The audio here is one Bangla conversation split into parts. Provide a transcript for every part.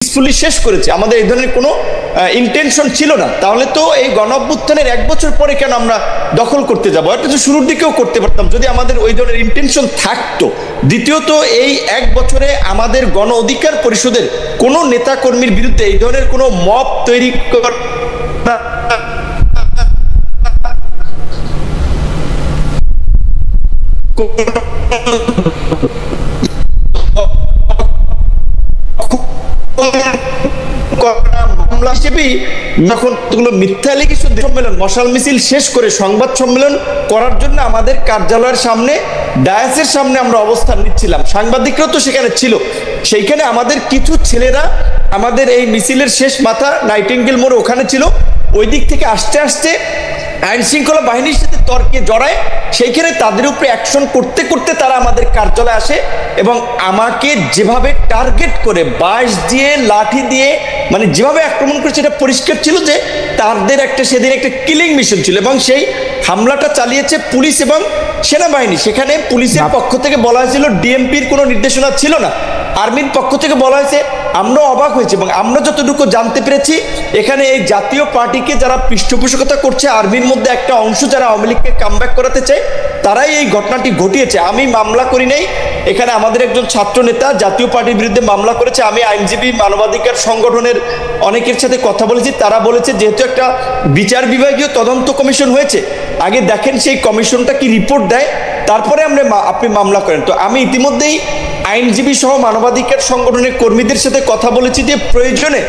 পিসফুলি শেষ করেছি, আমাদের এই ধরনের কোনো ইন্টেনশন ছিল না। তাহলে তো এই গণ অভ্যুত্থানের 1 বছর পরে কেন আমরা দখল করতে যাবো? এটা তো শুরুর দিকেও করতে পারতাম যদি আমাদের ওই ধরনের ইন্টেনশন থাকতো। দ্বিতীয়ত, এই 1 বছরে আমাদের গণ অধিকার পরিষদের কোনো নেতাকর্মীর বিরুদ্ধে এই ধরনের কোনো মব তৈরি করা মামলা হিসেবেই যখন মিথ্যা অ্যালিগেশন সম্মেলন মশাল মিছিল শেষ করে সংবাদ সম্মেলন করার জন্য আমাদের কার্যালয়ের সামনে ডায়াসের সামনে আমরা অবস্থান নিচ্ছিলাম, সাংবাদিকরাও তো সেখানে ছিল। সেইখানে আমাদের কিছু ছেলেরা আমাদের এই মিছিলের শেষ মাথা নাইটিঙ্গেল মোড় ওখানে ছিল, ওই দিক থেকে আসতে আসতে আইন শৃঙ্খলা বাহিনীর সাথে তর্কে জড়ায়। সেইখানে তাদের উপরে অ্যাকশন করতে করতে তারা আমাদের কার্যালয়ে আসে এবং আমাকে যেভাবে টার্গেট করে বাঁশ দিয়ে লাঠি দিয়ে মানে যেভাবে আক্রমণ করেছে এটা পরিষ্কার ছিল যে তাদের সেদিন একটা কিলিং মিশন ছিল এবং সেই হামলাটা চালিয়েছে পুলিশ এবং সেনাবাহিনী। সেখানে পুলিশের পক্ষ থেকে বলা হয়েছিল ডিএমপির কোনো নির্দেশনা ছিল না, আর্মির পক্ষ থেকে বলা হয়েছে। আমরা অবাক হয়েছি এবং আমরা যতটুকু জানতে পেরেছি এখানে এই জাতীয় পার্টিকে যারা পৃষ্ঠপোষকতা করছে, আর্মির মধ্যে একটা অংশ যারা আওয়ামী লীগকে কামব্যাক করাতে চায়, তারাই এই ঘটনাটি ঘটিয়েছে। আমি মামলা করি নাই, এখানে আমাদের একজন ছাত্র নেতা জাতীয় পার্টির বিরুদ্ধে মামলা করেছে। আমি আইনজীবী মানবাধিকার সংগঠনের অনেকের সাথে কথা বলেছি, তারা বলেছে যেহেতু একটা বিচার বিভাগীয় তদন্ত কমিশন হয়েছে, আগে দেখেন সেই কমিশনটা কি রিপোর্ট দেয়, তারপরে আপনি মামলা করেন। তো আমি ইতিমধ্যেই আইনজীবী সহ মানবাধিকার সংগঠনের কর্মীদের সাথে কথা বলেছি যে প্রয়োজনে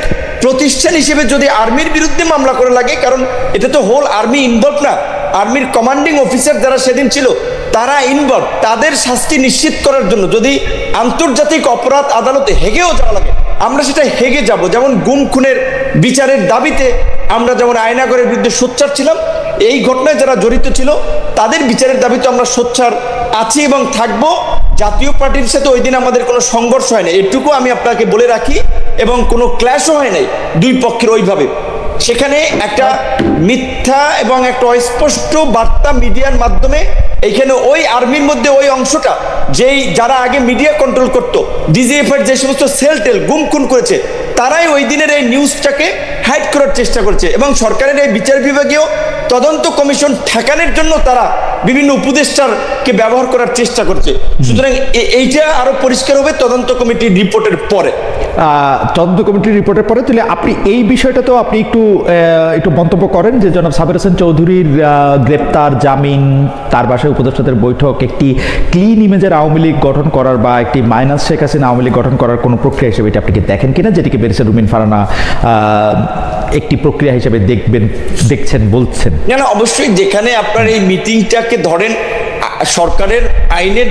প্রতিষ্ঠান হিসেবে যদি আর্মির বিরুদ্ধে মামলা করা লাগে, কারণ এটা তো হোল আর্মি ইনভলভ না, আর্মির কমান্ডিং অফিসার যারা সেদিন ছিল তারা ইনভলভ, তাদের শাস্তি নিশ্চিত করার জন্য যদি আন্তর্জাতিক অপরাধ আদালতে হেগেও যাওয়া লাগে আমরা সেটা হেগে যাব। যেমন গুম খুনের বিচারের দাবিতে আমরা যেমন আয়নাগরের বিরুদ্ধে সোচ্চার ছিলাম, এই ঘটনায় যারা জড়িত ছিল তাদের বিচারের দাবিতে আমরা সোচ্চার আছি এবং থাকবো। জাতীয় পার্টির সাথে ওই দিন আমাদের কোনো সংঘর্ষ হয় না, এটুকু আমি আপনাকে বলে রাখি, এবং কোনো ক্ল্যাশও হয় নাই দুই পক্ষের ওইভাবে। সেখানে একটা মিথ্যা এবং একটা অস্পষ্ট বার্তা মিডিয়ার মাধ্যমে এইখানে ওই আর্মির মধ্যে ওই অংশটা যারা আগে মিডিয়া কন্ট্রোল করতো, ডিজিএফ এর যে সমস্ত সেল টেল গুম খুন করেছে, তারাই ওই দিনের এই নিউজটাকে হাইড করার চেষ্টা করছে এবং সরকারের এই বিচার বিভাগীয় তদন্ত কমিশন ঠেকানোর জন্য তারা বিভিন্ন উপদেষ্টাকে ব্যবহার করার চেষ্টা করছে। সুতরাং এইটা আরো পরিষ্কার হবে তদন্ত কমিটির রিপোর্টের পরে। তদন্ত কমিটির রিপোর্টের পরে তাহলে আপনি এই বিষয়টা তো আপনি একটু মন্তব্য করেন যে জনাব সাবের হোসেন চৌধুরীর গ্রেপ্তার, জামিন, তার বাসায় উপদেষ্টাদের বৈঠক একটি ক্লিন ইমেজের আওয়ামী লীগ গঠন করার বা একটি মাইনাস শেখ হাসিনা আওয়ামী লীগ গঠন করার কোনো প্রক্রিয়া হিসেবে এটা আপনি কি দেখেন কিনা, যেটিকে ব্যারিস্টার রুমিন ফারহানা একটি প্রক্রিয়া হিসেবে দেখছেন বলছেন? না, অবশ্যই। যেখানে আপনার এই মিটিংটাকে ধরেন সরকারের আইনের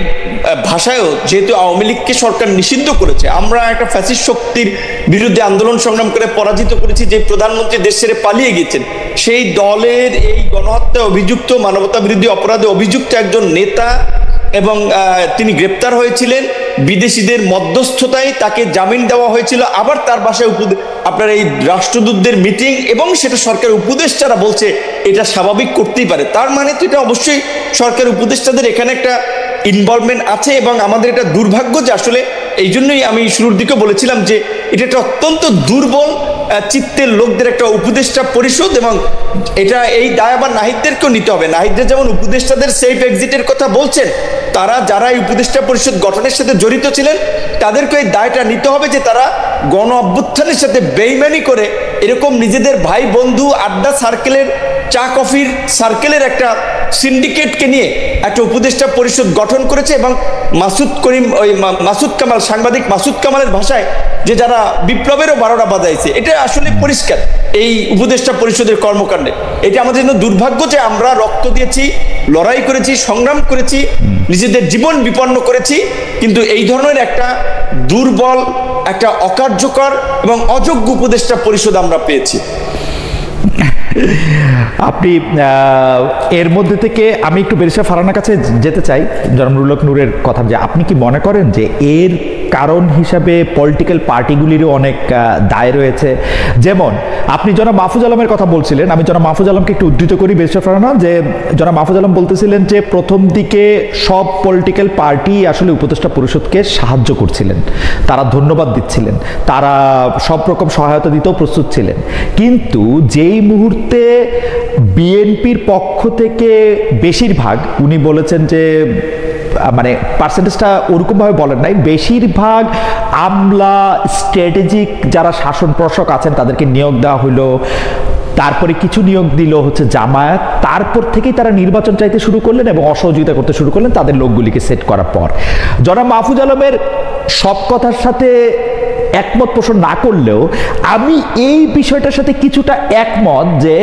ভাষায়ও যেহেতু আওয়ামী লীগকে সরকার নিষিদ্ধ করেছে, আমরা একটা ফ্যাসিস্ট শক্তির বিরুদ্ধে আন্দোলন সংগ্রাম করে পরাজিত করেছি, যে প্রধানমন্ত্রী দেশ ছেড়ে পালিয়ে গেছেন, সেই দলের এই গণহত্যায় অভিযুক্ত, মানবতা বিরোধী অপরাধে অভিযুক্ত একজন নেতা এবং তিনি গ্রেপ্তার হয়েছিলেন বিদেশিদের মধ্যস্থতায়, তাকে জামিন দেওয়া হয়েছিল। আবার তার বাসায় আপনার এই রাষ্ট্রদূতদের মিটিং, এবং সেটা সরকার উপদেষ্টারা বলছে এটা স্বাভাবিক করতেই পারে। তার মানে তো এটা অবশ্যই সরকার উপদেষ্টাদের এখানে একটা ইনভলভমেন্ট আছে, এবং আমাদের এটা দুর্ভাগ্য যে আসলে এই জন্যই আমি শুরুর দিকে বলেছিলাম যে এটা একটা অত্যন্ত দুর্বল চিত্তের লোকদের একটা উপদেষ্টা পরিষদ, এবং এটা এই দায় আবার নাহিদদেরকেও নিতে হবে। নাহিদদের যেমন উপদেষ্টাদের সেফ এক্সিটের কথা বলছেন, তারা যারা এই উপদেষ্টা পরিষদ গঠনের সাথে জড়িত ছিলেন তাদেরকে এই দায়টা নিতে হবে যে তারা গণ অভ্যুত্থানের সাথে বেইমানি করে এরকম নিজেদের ভাই বন্ধু আড্ডা সার্কেলের, চা কফির সার্কেলের একটা সিন্ডিকেটকে নিয়ে একটা উপদেষ্টা পরিষদ গঠন করেছে, এবং মাসুদ কামাল, সাংবাদিক মাসুদ কামালের ভাষায় যে যারা বিপ্লবেরও 12টা বাজাইছে, এটা আসলে পরিষ্কার এই উপদেষ্টা পরিষদের কর্মকাণ্ডে। এটা আমাদের জন্য দুর্ভাগ্য যে আমরা রক্ত দিয়েছি, লড়াই করেছি, সংগ্রাম করেছি, নিজেদের জীবন বিপন্ন করেছি, কিন্তু এই ধরনের একটা দুর্বল, একটা অকার্যকর এবং অযোগ্য উপদেষ্টা পরিষদ আমরা পেয়েছি। আপনি এর মধ্যে থেকে আমি একটু বেরিসা ফারহানার কাছে যেতে চাই, জনাব নুরুল হক নূরের কথা, যে আপনি কি মনে করেন যে এর কারণ হিসাবে পলিটিক্যাল পার্টিগুলিরও অনেক দায় রয়েছে? যেমন আপনি জনাব মাহফুজ আলমের কথা বলছিলেন, আমি জনাব মাহফুজ আলমকে একটু উদ্ধৃত করি বেরিসা ফারহানা, যে জনাব মাহফুজ আলম বলতেছিলেন যে প্রথম দিকে সব পলিটিক্যাল পার্টি আসলে উপদেষ্টা পরিষদকে সাহায্য করছিলেন, তারা ধন্যবাদ দিচ্ছিলেন, তারা সব রকম সহায়তা দিতেও প্রস্তুত ছিলেন, কিন্তু যেই মুহূর্তে বিএনপির পক্ষ থেকে বেশিরভাগ, উনি বলেছেন যে মানে পার্সেন্টেজটা ওরকমভাবে বলেন নাই, বেশিরভাগ আমলা স্ট্র্যাটেজিক যারা শাসন প্রশাসক আছেন তাদেরকে নিয়োগ দেওয়া হলো, তারপরে কিছু নিয়োগ দিল হচ্ছে জামায়াত, তারপর থেকেই তারা নির্বাচন চাইতে শুরু করলেন এবং অসহযোগিতা করতে শুরু করলেন তাদের লোকগুলিকে সেট করার পর। জনাব মাহফুজ আলমের সব কথার সাথে একমত পোষণ না করলেও আমি এই বিষয়টার সাথে কিছুটা একমত যে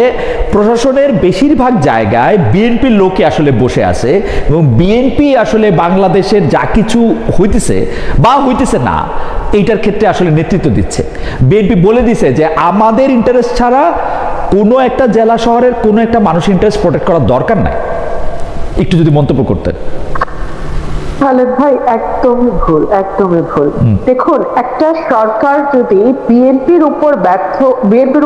প্রশাসনের বেশিরভাগ জায়গায় বিএনপির লোকে আসলে বসে আছে এবং বিএনপি আসলে বাংলাদেশের যা কিছু হইতেছে বা হইতেছে না এইটার ক্ষেত্রে আসলে নেতৃত্ব দিচ্ছে। বিএনপি বলে দিছে যে আমাদের ইন্টারেস্ট ছাড়া কোনো একটা জেলা শহরের কোনো একটা মানুষের ইন্টারেস্ট প্রোটেক্ট করার দরকার নাই। একটু যদি মন্তব্য করতেন। খালেদ ভাই, একদমই ভুল, একদমই ভুল। দেখুন, একটা সরকার যদি বিএনপির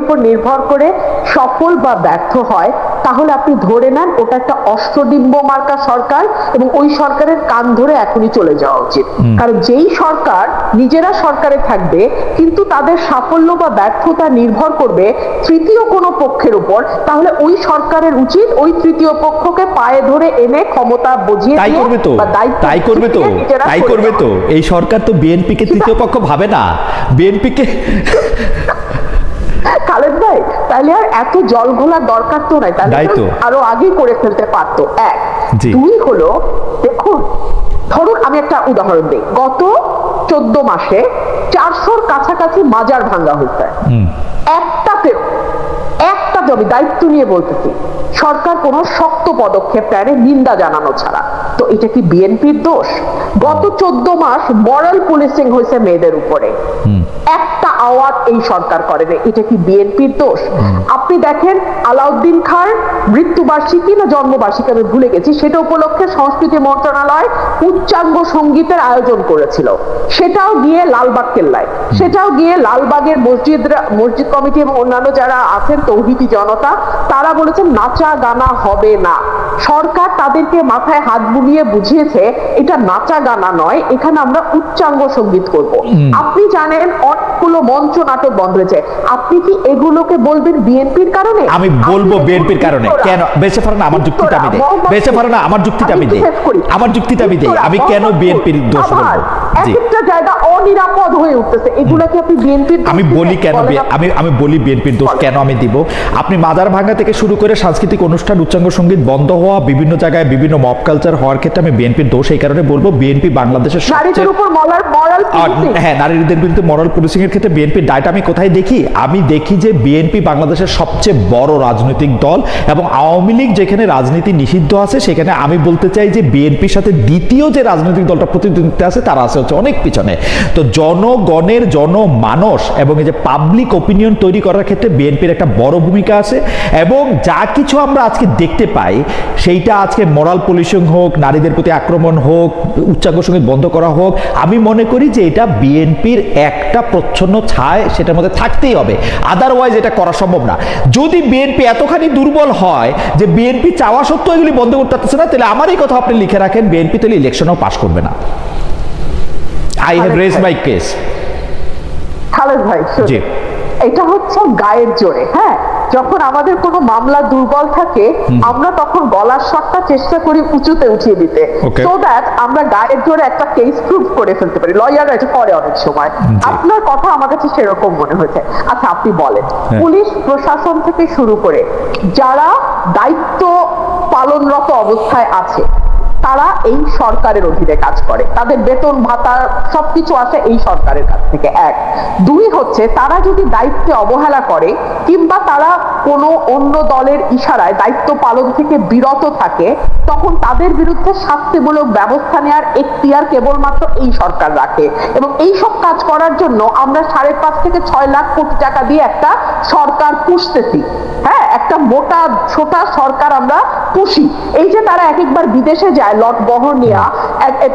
উপর নির্ভর করে সফল বা ব্যর্থ হয়, তাহলে আপনি ধরে নেন ওটা একটা অষ্টডিম্ব মার্কা সরকার এবং ওই সরকারের কান ধরে এখনই চলে যাওয়া উচিত। কারণ যেই সরকার নিজেরা সরকারে থাকবে কিন্তু তাদের সাফল্য বা ব্যর্থতা নির্ভর করবে তৃতীয় কোনো পক্ষের উপর, তাহলে ওই সরকারের উচিত ওই তৃতীয় পক্ষকে পায়ে ধরে এনে ক্ষমতা বুঝিয়ে দিয়ে বা দায়িত্ব তাই করবে তো। এই সরকার তো বিএনপিকে তৃতীয় পক্ষ ভাবে না, বিএনপিকে। খালেদ ভাই, তাহলে আর এত জল ঘোলার দরকার তো নাই, তাহলে আরো আগে করে ফেলতে পারতো। এক, দুই হলো, দেখুন ধরুন আমি একটা উদাহরণ দিই, গত 14 মাসে 400-র কাছাকাছি মাজার ভাঙ্গা হয়েছে, একটাতেও আমি দায়িত্ব নিয়ে বলতেছি সরকার কোন শক্ত পদক্ষেপ নেয় নিন্দা জানানো ছাড়া। তো এটা কি বিএনপির দোষ? গত 14 মাস মরাল পুলিশিং হয়েছে মেয়েদের উপরে, একটা আওয়াজ এই সরকার করেনি, এটা কি বিএনপির দোষ? আপনি দেখেন আলাউদ্দিন খাঁর মৃত্যুবার্ষিকী না জন্মবার্ষিকী আমি ভুলে গেছি, সেটা উপলক্ষে সংস্কৃতি মন্ত্রণালয় উচ্চাঙ্গ সঙ্গীতের আয়োজন করেছিল, সেটাও গিয়ে লালবাগ কেল্লায়, সেটাও গিয়ে লালবাগের মসজিদ কমিটি এবং অন্যান্য যারা আছেন তৌহিদি জনতা, তারা বলেছেন নাচা গানা হবে না। সরকার তাদেরকে মাথায় হাত বুলিয়ে বুঝিয়েছে এটা নাচা গানা নয়, এখানে আমরা উচ্চাঙ্গ সঙ্গীত করব। আপনি জানেন অনেকগুলো মঞ্চ নাটক বন্ধ হয়েছে, আপনি কি এগুলোকে বলবেন বিএনপির কারণে? আমি বলবো বিএনপির কারণে কেন? বেঁচে পারে না, আমার যুক্তিটা আমি দেই, বেঁচে পারে না আমার যুক্তিটা আমি দেই, আমার যুক্তিটা আমি দেই, আমি কেন বিএনপির দোষ বলবো? একটা জায়গা অনিরাপদ হয়ে উঠতেছে, এগুলোকে আপনি বিএনপির আমি বলি কেন, আমি বলি বিএনপির দোষ কেন আমি দিব। আপনি মাজার ভাঙা থেকে শুরু করে সাংস্কৃতিক অনুষ্ঠান উচ্চাঙ্গ সঙ্গীত বন্ধ হওয়া, বিভিন্ন জায়গায় বিভিন্ন মব কালচার হওয়ার ক্ষেত্রে আমি বিএনপির দোষ এই কারণে বলবো, বিএনপি বাংলাদেশের নারীদের উপর নারীদের বিরুদ্ধে মরাল পুলিশিং এর ক্ষেত্রে বিএনপির দায়টা আমি কোথায় দেখি? আমি দেখি যে বিএনপি বাংলাদেশের সবচেয়ে বড় রাজনৈতিক দল এবং আওয়ামী লীগ যেখানে রাজনীতি নিষিদ্ধ আছে সেখানে আমি বলতে চাই যে বিএনপির সাথে দ্বিতীয় যে রাজনৈতিক দলটা প্রতিদ্বন্দ্বিতা আছে তারা আছে হচ্ছে অনেক পিছনে। তো জনগণের জনমানস এবং এই যে পাবলিক ওপিনিয়ন তৈরি করার ক্ষেত্রে বিএনপির একটা বড় ভূমিকা আছে এবং যা কিছু আমরা আজকে দেখতে পাই সেইটা আজকে মোরাল পুলিশিং হোক, নারীদের প্রতি আক্রমণ হোক, উচ্চাঙ্গ সঙ্গীত বন্ধ করা হোক, আমি মনে করি যে এটা বিএনপির একটা প্রচ্ছন্ন ছায় সেটার মধ্যে থাকতেই হবে, আদারওয়াইজ এটা করা সম্ভব না। যদি বিএনপি এতখানি দুর্বল হয় যে বিএনপি চাওয়া সত্ত্বেও এগুলি বন্ধ করতে পারতেছে না, তাহলে আমার এই কথা আপনি লিখে রাখেন, বিএনপি তাহলে ইলেকশনও পাস করবে না। I have raised my case. Khaled ভাই, এটা হচ্ছে গায়ের জোরে। হ্যাঁ, যখন আমাদের কোনো মামলা দুর্বল থাকে আমরা তখন গলার স্বরটা চেষ্টা করি উঁচুতে উঠিয়ে দিতে, সো দ্যাট আমরা গায়ের জোরে একটা কেস প্রুভ করে ফেলতে পারি। লয়াররা এটা করে অনেক সময়। আপনার কথা আমার কাছে সেরকম মনে হয়েছে। আচ্ছা, আপনি বলেন, পুলিশ প্রশাসন থেকে শুরু করে যারা দায়িত্ব পালনরত অবস্থায় আছে তারা এই সরকারের অধীনে কাজ করে, তাদের বেতন ভাতা সবকিছু আসে এই সরকারের কাছ থেকে। এক, দুই হচ্ছে তারা যদি দায়িত্বে অবহেলা করে কিংবা তারা কোনো অন্য দলের ইশারায় দায়িত্ব পালন থেকে বিরত থাকে তখন তাদের বিরুদ্ধে শাস্তিমূলক ব্যবস্থা নেওয়ার এখতিয়ার কেবলমাত্র এই সরকার রাখে। এবং এই সব কাজ করার জন্য আমরা 5.5 থেকে 6 লাখ কোটি টাকা দিয়ে একটা সরকার পুষতেছি। হ্যাঁ, একটা মোটা ছোটা সরকার আমরা পুষি। এই যে তারা এক একবার বিদেশে যায় লট বহর নেওয়া,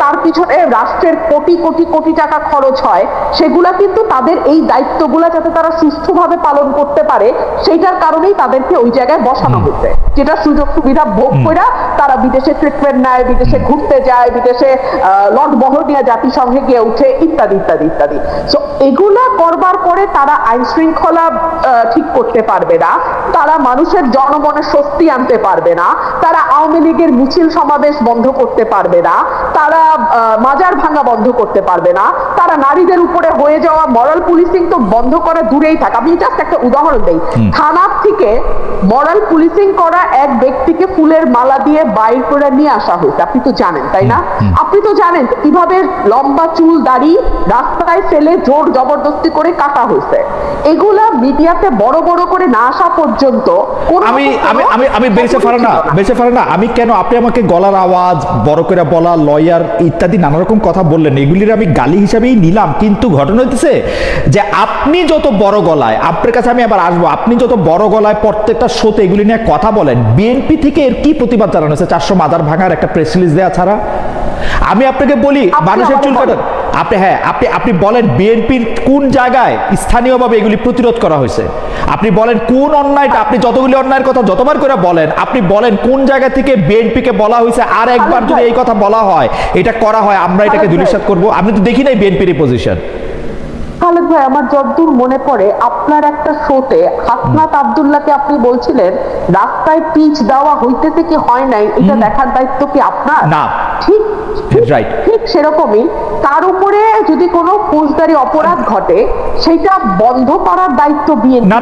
তার পিছনে রাষ্ট্রের কোটি কোটি কোটি টাকা খরচ হয়, সেগুলা কিন্তু তাদের এই দায়িত্বগুলা যাতে তারা সুষ্ঠুভাবে পালন করতে পারে সেইটার কারণেই তাদেরকে ওই জায়গায় বসানো হয়েছে। যেটা সুযোগ সুবিধা ভোগ করে তারা বিদেশে ট্রিটমেন্ট নেয়, বিদেশে ঘুরতে যায়, বিদেশে লট বহর নিয়ে জাতিসংঘে গিয়ে উঠে, ইত্যাদি ইত্যাদি ইত্যাদি। সো এগুলা করবার পরে তারা আইন শৃঙ্খলা ঠিক করতে পারবে না, তারা মানুষের জনমনে স্বস্তি আনতে পারবে না, তারা আওয়ামী লীগের মিছিল সমাবেশ বন্ধ করতে পারবে না, তারা মাজার ভাঙা বন্ধ করতে পারবে না, তারা নারীদের উপরে হয়ে যাওয়া মরাল পুলিশিং তো বন্ধ করা দূরেই থাক। আমি জাস্ট একটা উদাহরণ দেই, থানার থেকে মরাল পুলিশিং করা এক ব্যক্তিকে ফুলের মালা দিয়ে বাইর করে নিয়ে আসা হয়েছে, আপনি তো জানেন তাই না? আপনি তো জানেন কিভাবে লম্বা চুল দাড়ি রাস্তায় ফেলে জোর জবরদস্তি করে কাটা হয়েছে। এগুলা মিডিয়াতে বড় বড় করে না আসা পর্যন্ত আমি বেঁচে ফারানা, আমি কেন, আপনি আমাকে গলার আওয়াজ বড় করে বলা, লয়ার ইত্যাদি নানা রকম কথা বললেন, এগুলির আমি গালি হিসাবেই নিলাম। কিন্তু ঘটনা হইতেছে যে আপনি যত বড় গলায়, আপনার কাছে আমি আবার আসবো, আপনি যত বড় গলায় প্রত্যেকটা শোতে এগুলি নিয়ে কথা বলেন, বিএনপি থেকে এর কি প্রতিবাদ জানানো হয়েছে? 400 মাদার ভাঙার একটা প্রেস রিলিজ দেওয়া ছাড়া। আমি আপনাকে বলি, মানুষের চুল কাটান, আপনি বলেন বিএনপির কোন জায়গায় স্থানীয়ভাবে এগুলি প্রতিরোধ করা হয়েছে? আপনি বলেন কোন অন্যায়টা, আপনি যতগুলি অন্যায়ের কথা যতবার করে বলেন, আপনি বলেন কোন জায়গা থেকে বিএনপিকে বলা হয়েছে আর একবার যদি এই কথা বলা হয়, এটা করা হয়, আমরা এটাকে ধূলিসাৎ করবো? আমি তো দেখি নাই বিএনপির এই পজিশন। খালেদ ভাই, আমার যতদূর মনে পড়ে আপনার একটা শোতে হাসনাত আব্দুল্লাহকে আপনি বলছিলেন রাস্তায় পিচ দেওয়া হইতেছে কি হয় নাই এটা দেখার দায়িত্ব কি আপনার? না, ঠিক রাইট, ঠিক সেরকমই তার উপরে যদি কোনো ফৌজদারি অপরাধ ঘটে সেটা বন্ধ করার দায়িত্ব বিএনপি। না,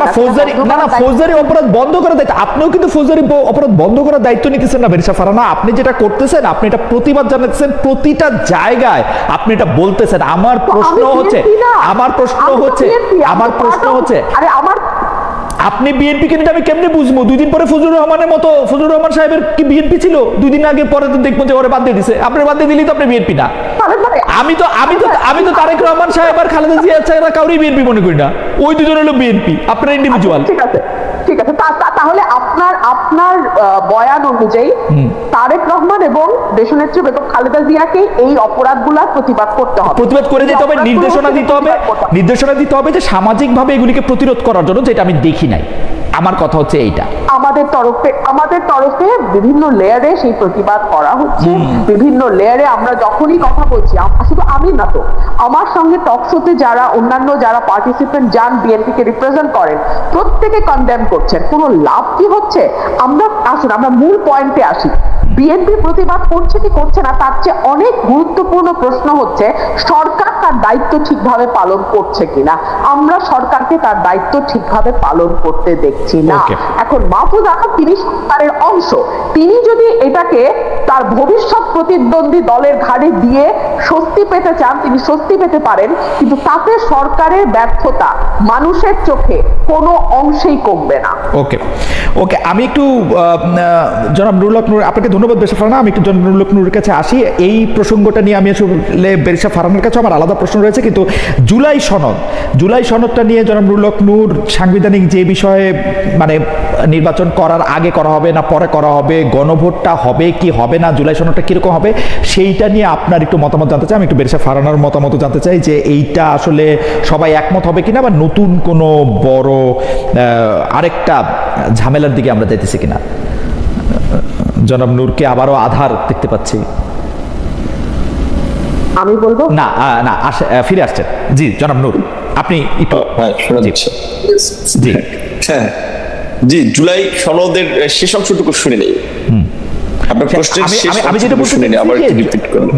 ফৌজদারি অপরাধ বন্ধ করার দায়িত্ব, আপনিও কিন্তু ফৌজদারি অপরাধ বন্ধ করার দায়িত্ব নিতেছেন না বেরিসা ফারানা। আপনি যেটা করতেছেন, আপনি এটা প্রতিবাদ জানাচ্ছেন প্রতিটা জায়গায়, আপনি এটা বলতেছেন। আমার প্রশ্ন হচ্ছে আরে আমার আপনি বিএনপি কে আমি কেমনে বুঝবো? 2 দিন পরে ফজলুর রহমানের মতো, ফজলুর রহমান সাহেবের কি বিএনপি ছিল? 2 দিন আগে পরে তো দেখবো যে ওরে বাদ দিয়ে দিছে। আপনি বাদ দিয়ে দিলেই তো আপনি বিএনপি না। আমি তো তারেক রহমান সাহেব আর খালেদা জিয়া ছাড়া কাউরই বিএনপি মনে করি না। ওই দুজন হলো বিএনপি, আপনার ইন্ডিভিজুয়াল। ঠিক আছে তাহলে আপনার বয়ান অনুযায়ী তারেক রহমান এবং দেশনেত্রী বেগম খালেদা জিয়াকে এই অপরাধগুলোর প্রতিবাদ করতে হবে, প্রতিবাদ করে যেতে হবে, নির্দেশনা দিতে হবে যে সামাজিকভাবে এগুলিকে প্রতিরোধ করার জন্য, যেটা আমি দেখি নাই। আমার কথা হচ্ছে এইটা, আমাদের তরফে বিভিন্ন লেয়ারে সেই প্রতিবাদ করা হচ্ছে। বিভিন্ন লেয়ারে আমরা যখনই কথা বলছি, শুধু আমি না তো, আমার সঙ্গে টকশোতে যারা অন্যান্য যারা পার্টিসিপেন্ট যান বিএনপি কে রিপ্রেজেন্ট করেন, প্রত্যেকে কনডেম করছেন। কোনো লাভ কি হচ্ছে? আমরা মূল পয়েন্টে আসি। বিএনপি প্রতিবাদ করছে কি করছে না তার চেয়ে অনেক গুরুত্বপূর্ণ প্রশ্ন হচ্ছে সরকার তার দায়িত্ব ঠিকভাবে পালন করছে কিনা। আমরা সরকারকে তার দায়িত্ব ঠিকভাবে পালন করতে দেখছি না। এখন মাহফুজ আহমেদ তিনি সরকারের অংশ, তিনি যদি এটাকে তার ভবিষ্যৎ প্রতিদ্বন্দ্বী দলের ঘাড়ে দিয়ে স্বস্তি পেতে চান, তিনি স্বস্তি পেতে পারেন, কিন্তু তাতে সরকারের ব্যর্থতা মানুষের চোখে কোনো অংশেই কমবে না। ওকে আমি একটু জনাব নুরুল হক নূর, আপনাকে ধন্যবাদ বেরিসা ফারানা। আমি একটু জনাব নুরুল হক নূরের কাছে আসি। এই প্রসঙ্গটা নিয়ে আমি আসলে বেরিসা ফারানার কাছে আমার আলাদা প্রশ্ন রয়েছে, কিন্তু জুলাই সনদটা নিয়ে জনাব নুরুল হক নূর সাংবিধানিক যে বিষয়ে, মানে নির্বাচন করার আগে করা হবে না পরে করা হবে, গণভোটটা হবে কি হবে না, জুলাই সনদটা কিরকম হবে, সেইটা নিয়ে আপনার একটু মতামত জানতে চাই। আমি একটু বেরিসা ফারানার মতামত জানতে চাই যে এইটা আসলে সবাই একমত হবে কিনা, বা নতুন কোনো বড় আরেকটা ঝামেলার দিকে আমরা যাইতেছি কিনা। জনাব নূরকে আবারও আধার দেখতে পাচ্ছি। আমি বলবো না ফিরে আসছেন। জি জনাব নূর, আপনি একটু। জি, জুলাই সনদের শেষ অংশটুকু শুনে নেই।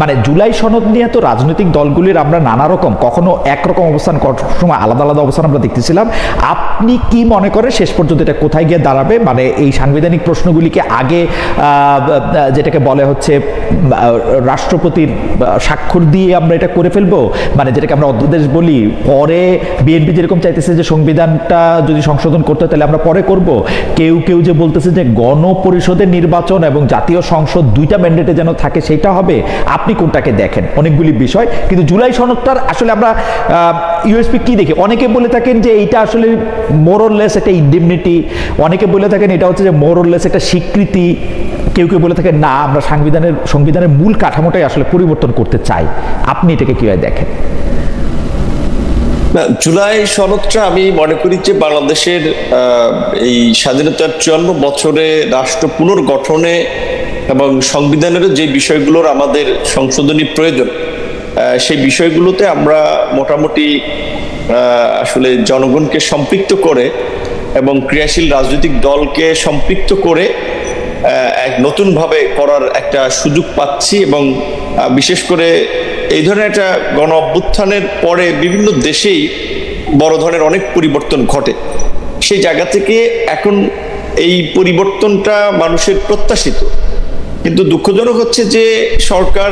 মানে জুলাই সনদ নিয়ে তো রাজনৈতিক দলগুলির আমরা নানা রকম, কখনো একরকম অবস্থান, সময় আলাদা আলাদা অবস্থান আমরা দেখতেছিলাম। আপনি কি মনে করেন শেষ পর্যন্ত এটা কোথায় গিয়ে দাঁড়াবে? মানে এই সাংবিধানিক প্রশ্নগুলিকে আগে যেটাকে বলে হচ্ছে রাষ্ট্রপতির স্বাক্ষর দিয়ে আমরা এটা করে ফেলবো, মানে যেটাকে আমরা অধ্যাদেশ বলি, পরে বিএনপি যেরকম চাইতেছে যে সংবিধানটা যদি সংশোধন করতে তাহলে আমরা পরে করব, কেউ যে বলতেছে যে গণপরিষদের নির্বাচন এবং জাতীয় জাতীয় সংসদ 2টা ম্যান্ডেটে যেন থাকে, সেটা হবে, আপনি কোনটাকে দেখেন? অনেকগুলি বিষয়, কিন্তু জুলাই সনদটার আসলে আমরা ইউএসপি কি দেখি? অনেকে বলে থাকেন যে এইটা আসলে মোরলেস একটা ইনডেমনিটি, অনেকে বলে থাকেন এটা হচ্ছে যে মোরলেস একটা স্বীকৃতি, কেউ কেউ বলে থাকেন না আমরা সংবিধানের মূল কাঠামোটাই আসলে পরিবর্তন করতে চাই। আপনি এটাকে কিভাবে দেখেন? জুলাই সনদটা আমি মনে করি যে বাংলাদেশের এই স্বাধীনতার 54 বছরে রাষ্ট্র পুনর্গঠনে এবং সংবিধানের যে বিষয়গুলোর আমাদের সংশোধনী প্রয়োজন, সেই বিষয়গুলোতে আমরা মোটামুটি আসলে জনগণকে সম্পৃক্ত করে এবং ক্রিয়াশীল রাজনৈতিক দলকে সম্পৃক্ত করে এক নতুনভাবে করার একটা সুযোগ পাচ্ছি। এবং বিশেষ করে এই ধরনের একটা গণ অভ্যুত্থানের পরে বিভিন্ন দেশেই বড় ধরনের অনেক পরিবর্তন ঘটে। সেই জায়গা থেকে এখন এই পরিবর্তনটা মানুষের প্রত্যাশিত, কিন্তু দুঃখজনক হচ্ছে যে সরকার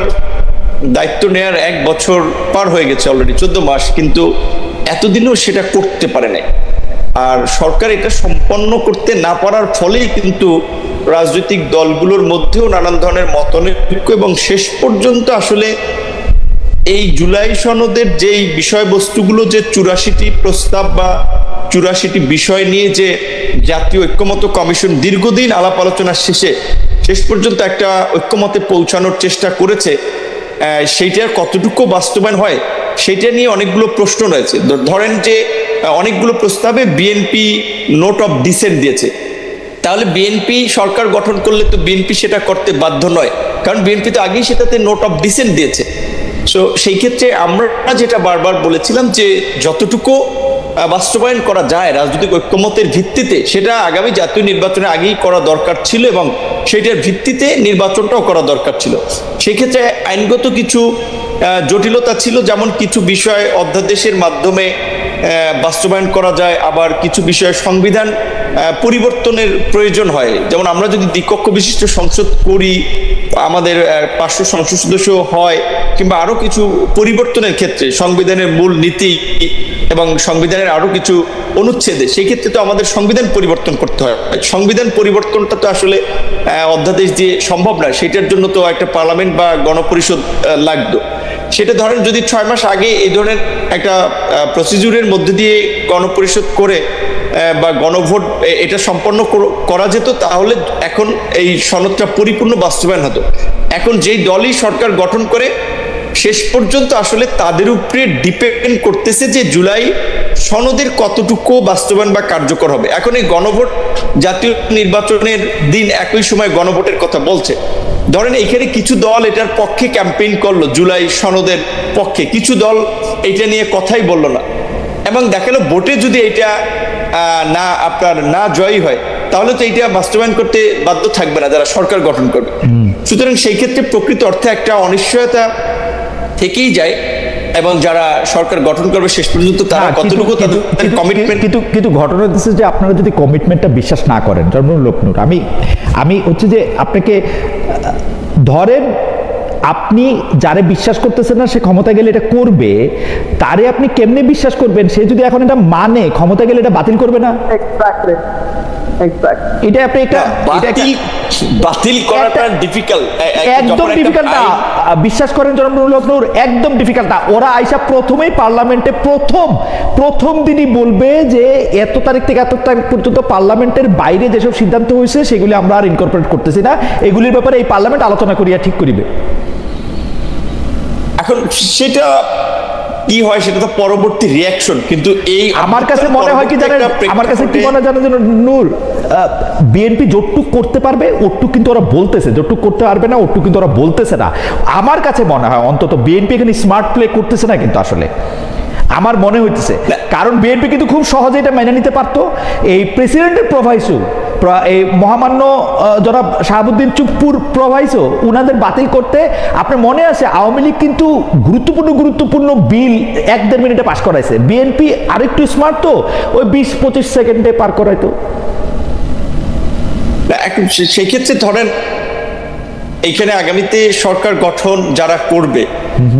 দায়িত্ব নেয়ার 1 বছর পার হয়ে গেছে, অলরেডি 14 মাস, কিন্তু এতদিনও সেটা করতে পারে নাই। আর সরকার এটা সম্পন্ন করতে না পারার ফলেই কিন্তু রাজনৈতিক দলগুলোর মধ্যেও নানান ধরনের মতানৈক্য এবং শেষ পর্যন্ত আসলে এই জুলাই সনদের যেই বিষয়বস্তুগুলো, যে 84টি প্রস্তাব বা 84টি বিষয় নিয়ে যে জাতীয় ঐক্যমত্য কমিশন দীর্ঘদিন আলাপ আলোচনার শেষ পর্যন্ত একটা ঐক্যমতে পৌঁছানোর চেষ্টা করেছে, সেইটার কতটুকু বাস্তবায়ন হয় সেটা নিয়ে অনেকগুলো প্রশ্ন রয়েছে। ধরেন যে অনেকগুলো প্রস্তাবে বিএনপি নোট অফ ডিসেন্ট দিয়েছে, তাহলে বিএনপি সরকার গঠন করলে তো বিএনপি সেটা করতে বাধ্য নয়, কারণ বিএনপি তো আগেই সেটাতে নোট অফ ডিসেন্ট দিয়েছে। সো সেই ক্ষেত্রে আমরা যেটা বারবার বলেছিলাম যে যতটুকু বাস্তবায়ন করা যায় রাজনৈতিক ঐক্যমতের ভিত্তিতে, সেটা আগামী জাতীয় নির্বাচনের আগেই করা দরকার ছিল এবং সেটার ভিত্তিতে নির্বাচনটাও করা দরকার ছিল। সেক্ষেত্রে আইনগত কিছু জটিলতা ছিল, যেমন কিছু বিষয় অধ্যাদেশের মাধ্যমে বাস্তবায়ন করা যায়, আবার কিছু বিষয়ে সংবিধান পরিবর্তনের প্রয়োজন হয়। যেমন আমরা যদি দ্বিকক্ষ বিশিষ্ট সংসদ করি, আমাদের 500 সংসদ সদস্য হয়, কিংবা আরো কিছু পরিবর্তনের ক্ষেত্রে সংবিধানের মূল নীতি এবং সংবিধানের আরো কিছু অনুচ্ছেদে, সেই ক্ষেত্রে তো আমাদের সংবিধান পরিবর্তন করতে হয়। সংবিধান পরিবর্তনটা তো আসলে অধ্যাদেশ দিয়ে সম্ভব নয়, সেটার জন্য তো একটা পার্লামেন্ট বা গণপরিষদ লাগতো। সেটা ধরেন যদি 6 মাস আগে এই ধরনের একটা প্রসিডিউরের মধ্যে দিয়ে গণপরিষদ করে বা গণভোট এটা সম্পন্ন করা যেত, তাহলে এখন এই সনদটা পরিপূর্ণ বাস্তবায়ন হতো। এখন যেই দলই সরকার গঠন করে শেষ পর্যন্ত আসলে তাদের উপরে ডিপেন্ড করতেছে যে জুলাই সনদের কতটুকু বাস্তবায়ন বা কার্যকর হবে। এখন এই গণভোট, জাতীয় নির্বাচনের দিন একই সময় গণভোটের কথা বলছে। ধরেন এখানে কিছু দল এটার পক্ষে ক্যাম্পেইন করলো, জুলাই সনদের পক্ষে, কিছু দল এটা নিয়ে কথাই বললো না, এবং দেখালো ভোটে যদি এটা না জয়ী হয়, তাহলে তো এটা বাস্তবায়ন করতে বাধ্য থাকবে না যারা সরকার গঠন করবে। সুতরাং সেই ক্ষেত্রে প্রকৃত অর্থে একটা অনিশ্চয়তা থেকেই যায়, এবং যারা সরকার গঠন করবে শেষ পর্যন্ত তারা কতটুকু তাদের কমিটমেন্ট। কিন্তু ঘটনা হচ্ছে যে আপনারা যদি কমিটমেন্টটা বিশ্বাস না করেন, যেমন লোকনুর, আমি হচ্ছে যে আপনাকে ধরেন, আপনি যারে বিশ্বাস করতেছেন না সে ক্ষমতা গেলে এটা করবে, তারে আপনি কেমনে বিশ্বাস করবেন? সে যদি এখন এটা মানে ক্ষমতা গেলে এটা বাতিল করবে না? এটা আপনি বাতিল করাটা ডিফিকাল্ট, একদম ডিফিকাল্ট না, বিশ্বাস করেন জনপ্রতিনিধি, একদম ডিফিকাল্ট না। ওরা আইসা প্রথমেই পার্লামেন্টে প্রথম দিনই বলবে যে এত তারিখ থেকে এত তারিখ পর্যন্ত পার্লামেন্টের বাইরে যেসব সিদ্ধান্ত হয়েছে সেগুলি আমরা আর ইনকর্পোরেট করতেছি না, এগুলির ব্যাপারে এই পার্লামেন্ট আলোচনা করিয়া ঠিক করিবে। এখন সেটা কি হয় সেটা তো পরবর্তী রিয়াকশন, কিন্তু এই আমার কাছে মনে হয় কি জানেন, আমার কাছে কি মনে জানেন নূর, বিএনপি যতটুক করতে পারবে ওটুক কিন্তু ওরা বলতেছে, যতটুক করতে পারবে না ওটুক কিন্তু ওরা বলতেছে না। আমার কাছে মনে হয় অন্তত বিএনপি এখানে স্মার্ট প্লে করতেছে না, কিন্তু আসলে আমার মনে হইতেছে, কারণ বিএনপি কিন্তু খুব সহজে এটা মেনে নিতে পারতো। এই প্রেসিডেন্টের প্রভাইসো, এই মহামান্য জনাব শাহাবুদ্দিন চুপ্পুর প্রভাইসো, উনাদের বাতিল করতে আপনার মনে আছে আওয়ামী লীগ কিন্তু গুরুত্বপূর্ণ বিল 1-1.5 মিনিটে পাস করাইছে, বিএনপি আরেকটু স্মার্ট তো ওই 20-25 সেকেন্ডে পার করাইতো। সেই ক্ষেত্রে ধরেন এইখানে আগামীতে সরকার গঠন যারা করবে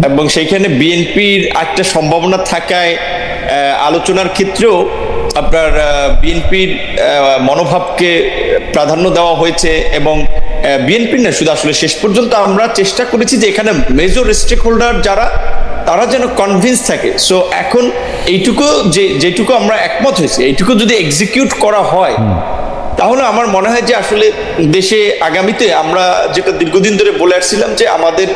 এবং সেইখানে বিএনপির একটা সম্ভাবনা থাকায় আলোচনার ক্ষেত্রেও আপনার বিএনপির মনোভাবকে প্রাধান্য দেওয়া হয়েছে এবং বিএনপি না শুধু, আসলে শেষ পর্যন্ত আমরা চেষ্টা করেছি যে এখানে মেজর স্টেক হোল্ডার যারা, তারা যেন কনভিন্স থাকে। সো এখন এইটুকু যেটুকু আমরা একমত হয়েছি, এইটুকু যদি এক্সিকিউট করা হয় তাহলে আমার মনে হয় যে আসলে দেশে আগামীতে আমরা যেটা দীর্ঘদিন ধরে বলে আসছিলাম যে আমাদের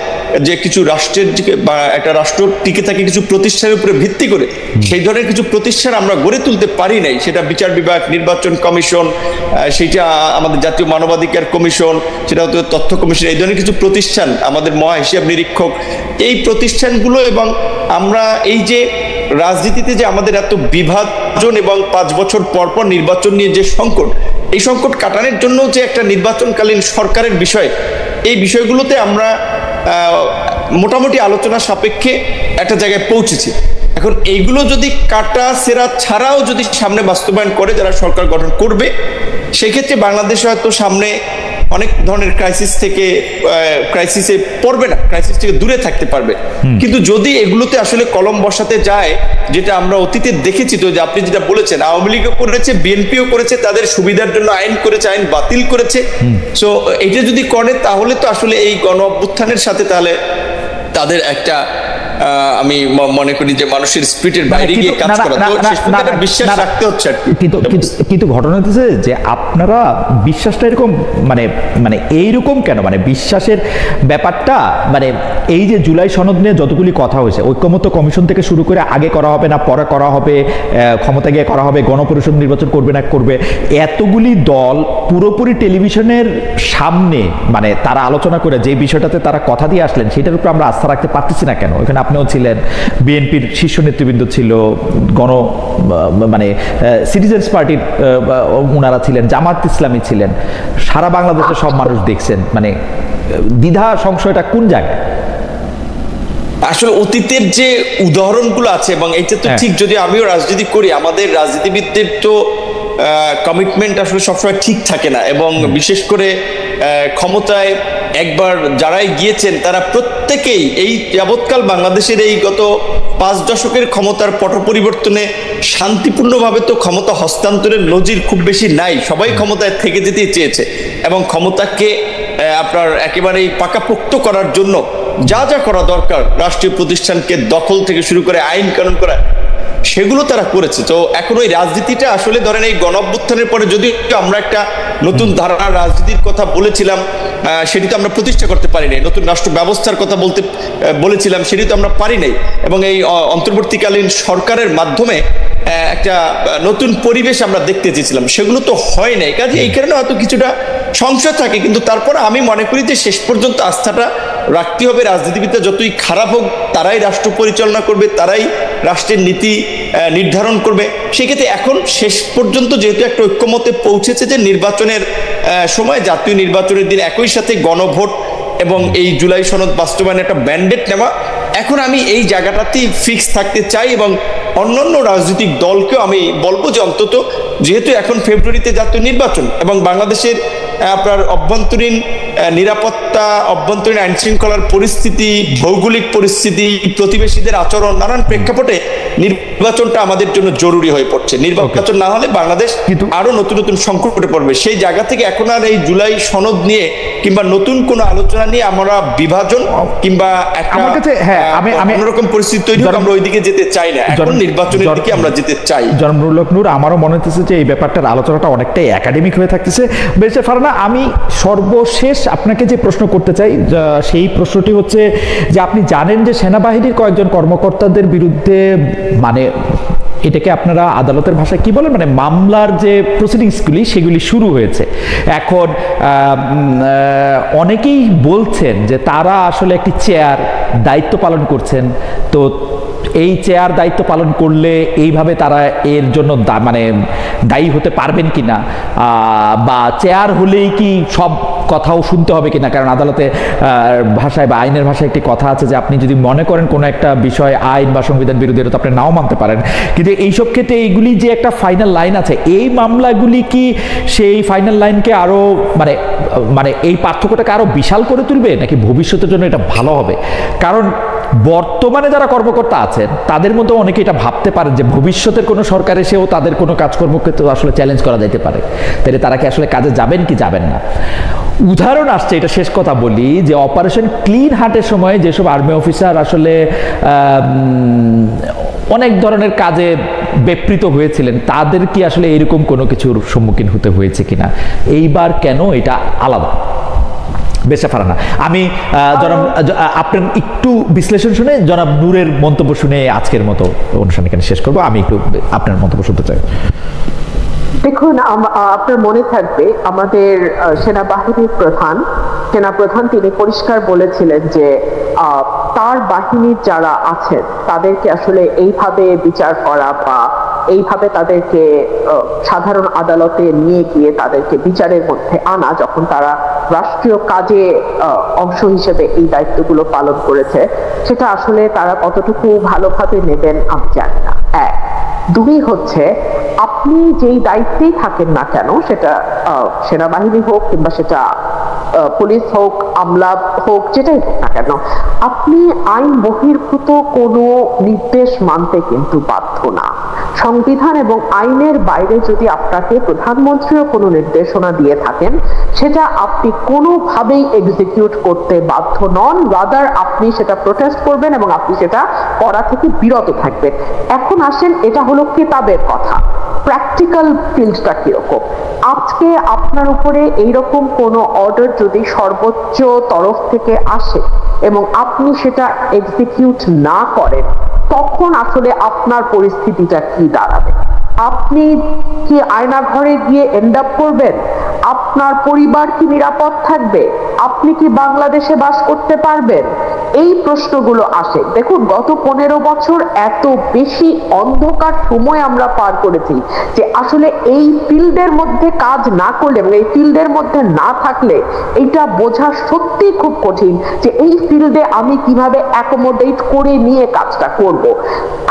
যে কিছু রাষ্ট্রের বা একটা রাষ্ট্র টিকে থাকে কিছু প্রতিষ্ঠানের উপরে ভিত্তি করে, সেই ধরনের কিছু প্রতিষ্ঠান আমরা গড়ে তুলতে পারি নাই। সেটা বিচার বিভাগ, নির্বাচন কমিশন, সেটা আমাদের জাতীয় মানবাধিকার কমিশন, সেটা হচ্ছে তথ্য কমিশন, এই ধরনের কিছু প্রতিষ্ঠান, আমাদের মহা হিসাব নিরীক্ষক, এই প্রতিষ্ঠানগুলো, এবং আমরা এই যে রাজনীতিতে যে আমাদের এত বিভাজন এবং 5 বছর পর পর নির্বাচন নিয়ে যে সংকট, এই সংকট কাটানোর জন্য যে একটা নির্বাচনকালীন সরকারের বিষয়, এই বিষয়গুলোতে আমরা মোটামুটি আলোচনা সাপেক্ষে একটা জায়গায় পৌঁছেছি। এখন এইগুলো যদি কাটা সেরা ছাড়াও যদি সামনে বাস্তবায়ন করে যারা সরকার গঠন করবে, সেক্ষেত্রে বাংলাদেশ হয়তো সামনে অনেক ধরনের ক্রাইসিসে পড়বে না, ক্রাইসিস থেকে দূরে থাকতে পারবে। কিন্তু যদি এগুলোতে আসলে কলম বসাতে যায়, যেটা আমরা অতীতে দেখেছি, তো যে আপনি যেটা বলেছেন, আওয়ামী লীগও করেছে, বিএনপিও করেছে, তাদের সুবিধার জন্য আইন করেছে, আইন বাতিল করেছে। সো এটা যদি করে তাহলে তো আসলে এই গণ অভ্যুত্থানের সাথে তাহলে তাদের একটা আমি মনে করি যে মানুষের স্পিরিটের বাইরে গিয়ে কাজ করা, তো শেষ পর্যন্ত একটা বিশ্বাস রাখতে হচ্ছে আর কি। কিন্তু ঘটনা হচ্ছে যে আপনারা বিশ্বাসটা এরকম মানে এইরকম কেন, মানে বিশ্বাসের ব্যাপারটা, মানে এই যে জুলাই সনদ নিয়ে যতগুলি কথা হয়েছে, ঐক্যমত্য কমিশন থেকে শুরু করে আগে করা হবে না পরে করা হবে, ক্ষমতা গিয়ে করা হবে, গণপরিষদ নির্বাচন করবে না করবে, এতগুলি দল পুরোপুরি টেলিভিশনের সামনে মানে তারা আলোচনা করে যে বিষয়টাতে তারা কথা দিয়ে আসলেন, সেটার উপর আমরা আস্থা রাখতে পারতেছি না কেন? এখানে আপনিও ছিলেন, বিএনপির শীর্ষ নেতৃবৃন্দ ছিল, মানে সিটিজেন্স পার্টির ওনারা ছিলেন, জামাত ইসলামী ছিলেন, সারা বাংলাদেশের সব মানুষ দেখছেন, মানে দ্বিধা সংশয়টা কোন জায়গায়? আসলে অতীতের যে উদাহরণগুলো আছে, এবং এটা তো ঠিক, যদি আমিও রাজনীতি করি, আমাদের রাজনীতিবিদদের তো কমিটমেন্ট আসলে সবসময় ঠিক থাকে না, এবং বিশেষ করে ক্ষমতায় একবার যারাই গিয়েছেন তারা প্রত্যেকেই এই যাবৎকাল বাংলাদেশের এই গত 5 দশকের ক্ষমতার পট পরিবর্তনে শান্তিপূর্ণভাবে তো ক্ষমতা হস্তান্তরের নজির খুব বেশি নাই। সবাই ক্ষমতায় থেকে যেতে চেয়েছে এবং ক্ষমতাকে আপনার একেবারেই পাকাপোক্ত করার জন্য যা যা করা দরকার, রাষ্ট্রীয় প্রতিষ্ঠানকে দখল থেকে শুরু করে আইন কানুন করা, সেগুলো তারা করেছে। তো এখন ওই রাজনীতিটা আসলে ধরেন এই গণ অভ্যুত্থানের পরে যদি আমরা একটা নতুন ধারার রাজনীতির কথা বলেছিলাম, সেটি তো আমরা প্রতিষ্ঠা করতে পারি নাই। নতুন রাষ্ট্র ব্যবস্থার কথা বলেছিলাম, সেটি তো আমরা পারি নাই। এবং এই অন্তর্বর্তীকালীন সরকারের মাধ্যমে একটা নতুন পরিবেশ আমরা দেখতে চেয়েছিলাম, সেগুলো তো হয় নাই। কাজে এই কারণে হয়তো কিছুটা সংশয় থাকে, কিন্তু তারপরে আমি মনে করি যে শেষ পর্যন্ত আস্থাটা রাখতে হবে। রাজনীতিবিদরা যতই খারাপ হোক, তারাই রাষ্ট্র পরিচালনা করবে, তারাই রাষ্ট্রের নীতি নির্ধারণ করবে। সেক্ষেত্রে এখন শেষ পর্যন্ত যেহেতু একটা ঐক্যমতে পৌঁছেছে যে নির্বাচনের সময়, জাতীয় নির্বাচনের দিন একই সাথে গণভোট এবং এই জুলাই সনদ বাস্তবায়নের একটা ম্যান্ডেট নেওয়া, এখন আমি এই জায়গাটাতেই ফিক্স থাকতে চাই। এবং অন্যান্য রাজনৈতিক দলকেও আমি বলবো যে অন্তত যেহেতু এখন ফেব্রুয়ারিতে জাতীয় নির্বাচন এবং বাংলাদেশের আপনার অভ্যন্তরীণ নিরাপত্তা, অভ্যন্তরীণ আইন শৃঙ্খলার পরিস্থিতি, ভৌগোলিক পরিস্থিতি, প্রতিবেশীদের আচরণ, নানান প্রেক্ষাপটে নির্বাচনটা আমাদের জন্য জরুরি হয়ে পড়ছে। নির্বাচন না হলে বাংলাদেশ আরো নতুন নতুন সংকটে পড়বে। সেই জায়গা থেকে এখন আর এই জুলাই সনদ নিয়ে কিংবা নতুন কোনো আলোচনা নিয়ে আমরা বিভাজন কিংবা অন্যরকম পরিস্থিতি তৈরি হোক, আমরা ওইদিকে যেতে চাই না। এখন নির্বাচনের দিকে আমরা যেতে চাই। জনমূলক নূর, আমারও মনে হচ্ছে যে এই ব্যাপারটার আলোচনাটা অনেকটাই একাডেমিক হয়ে থাকতেছে। বেশি ফারহানা, আমি সর্বশেষ আপনাকে যে প্রশ্ন করতে চাই সেই প্রশ্নটি হচ্ছে যে আপনি জানেন যে সেনাবাহিনীর কয়েকজন কর্মকর্তাদের বিরুদ্ধে, মানে এটাকে আপনারা আদালতের ভাষায় কি বলেন, মানে মামলার যে প্রসিডিংসগুলি সেগুলি শুরু হয়েছে। এখন অনেকেই বলছেন যে তারা আসলে একটি চেয়ার দায়িত্ব পালন করছেন, তো এই চেয়ার দায়িত্ব পালন করলে এইভাবে তারা এর জন্য মানে দায়ী হতে পারবেন কিনা, বা চেয়ার হলেই কি সব কথাও শুনতে হবে কিনা? কারণ আদালতে ভাষায় বা আইনের ভাষায় একটি কথা আছে যে আপনি যদি মনে করেন কোনো একটা বিষয় আইন বা সংবিধান বিরোধী, এটা তো আপনি নাও মানতে পারেন, কিন্তু এইসব ক্ষেত্রে এইগুলি যে একটা ফাইনাল লাইন আছে, এই মামলাগুলি কি সেই ফাইনাল লাইনকে আরো মানে এই পার্থক্যটাকে আরো বিশাল করে তুলবে, নাকি ভবিষ্যতের জন্য এটা ভালো হবে? কারণ বর্তমানে যারা কর্মকর্তা আছেন তাদের মধ্যে অনেকে এটা ভাবতে পারেন যে ভবিষ্যতের কোনো সরকার এসেও তাদের কোনো কাজকর্মকে তো আসলে চ্যালেঞ্জ করা যেতে পারে, তাহলে তারা কি আসলে কাজে যাবেন কি যাবেন না। উদাহরণ আসছে, এটা শেষ কথা বলি, যে অপারেশন ক্লিন হার্টের সময় যেসব আর্মি অফিসার আসলে অনেক ধরনের কাজে ব্যাপৃত হয়েছিলেন, তাদের কি আসলে এরকম কোনো কিছুর সম্মুখীন হতে হয়েছে কিনা, এইবার কেন এটা আলাদা। বেশা ফারানা, আমি জনাব আপনার একটু বিশ্লেষণ শুনে জনাব নূরের মন্তব্য শুনে আজকের মতো অনুষ্ঠান এখানে শেষ করবো। আমি একটু আপনার মন্তব্য শুনতে চাই। দেখুন, আপনার মনে থাকবে আমাদের সেনাবাহিনীর সেনাপ্রধান তিনি পরিষ্কার বলেছিলেন যে তার বাহিনীর যারা আছেন তাদেরকে আসলে এইভাবে বিচার করা বা এইভাবে তাদেরকে সাধারণ আদালতে নিয়ে গিয়ে তাদেরকে বিচারের মধ্যে আনা, যখন তারা রাষ্ট্রীয় কাজে অংশ হিসেবে এই দায়িত্বগুলো পালন করেছে, সেটা আসলে তারা কতটুকু ভালোভাবে নেবেন আমি জানি না। এক, দুই হচ্ছে আপনি যেই দায়িত্বেই থাকেন না কেন, সেটা সেনাবাহিনী হোক কিংবা সেটা পুলিশ হোক, আমলা হোক, যেটাই হোক না কেন, আপনি আইন বহির্ভূত কোনো নির্দেশ মানতে কিন্তু বাধ্য না। সংবিধান এবং আইনের বাইরে যদি আপনাকে প্রধানমন্ত্রীও কোনো নির্দেশনা দিয়ে থাকেন, সেটা আপনি কোনোভাবেই এক্সিকিউট করতে বাধ্য নন, রাদার আপনি সেটা প্রোটেস্ট করবেন এবং আপনি সেটা করা থেকে বিরত থাকবেন। এখন আসেন, এটা হলো কিতাবের কথা, প্র্যাকটিক্যাল ফিল্ডটা কিরকম। আজকে আপনার উপরে এইরকম কোনো অর্ডার যদি সর্বোচ্চ তরফ থেকে আসে এবং আপনি সেটা এক্সিকিউট না করেন, তখন আসলে আপনার পরিস্থিতিটা কি দাঁড়াবে? আপনি কি আয়না ঘরে গিয়ে এন্ড আপ করবেন? আপনার পরিবার কি নিরাপদ থাকবে? আপনি কি বাংলাদেশে বাস করতে পারবেন? এই প্রশ্নগুলো আসে। দেখুন, গত 15 বছর এত বেশি অন্ধকার সময় আমরা পার করেছি যে আসলে এই ফিল্ডের মধ্যে কাজ না করলে এবং এই ফিল্ডের মধ্যে না থাকলে এটা বোঝা সত্যি খুব কঠিন যে এই ফিল্ডে আমি কিভাবে অ্যাকোমোডেট করে নিয়ে কাজটা করব।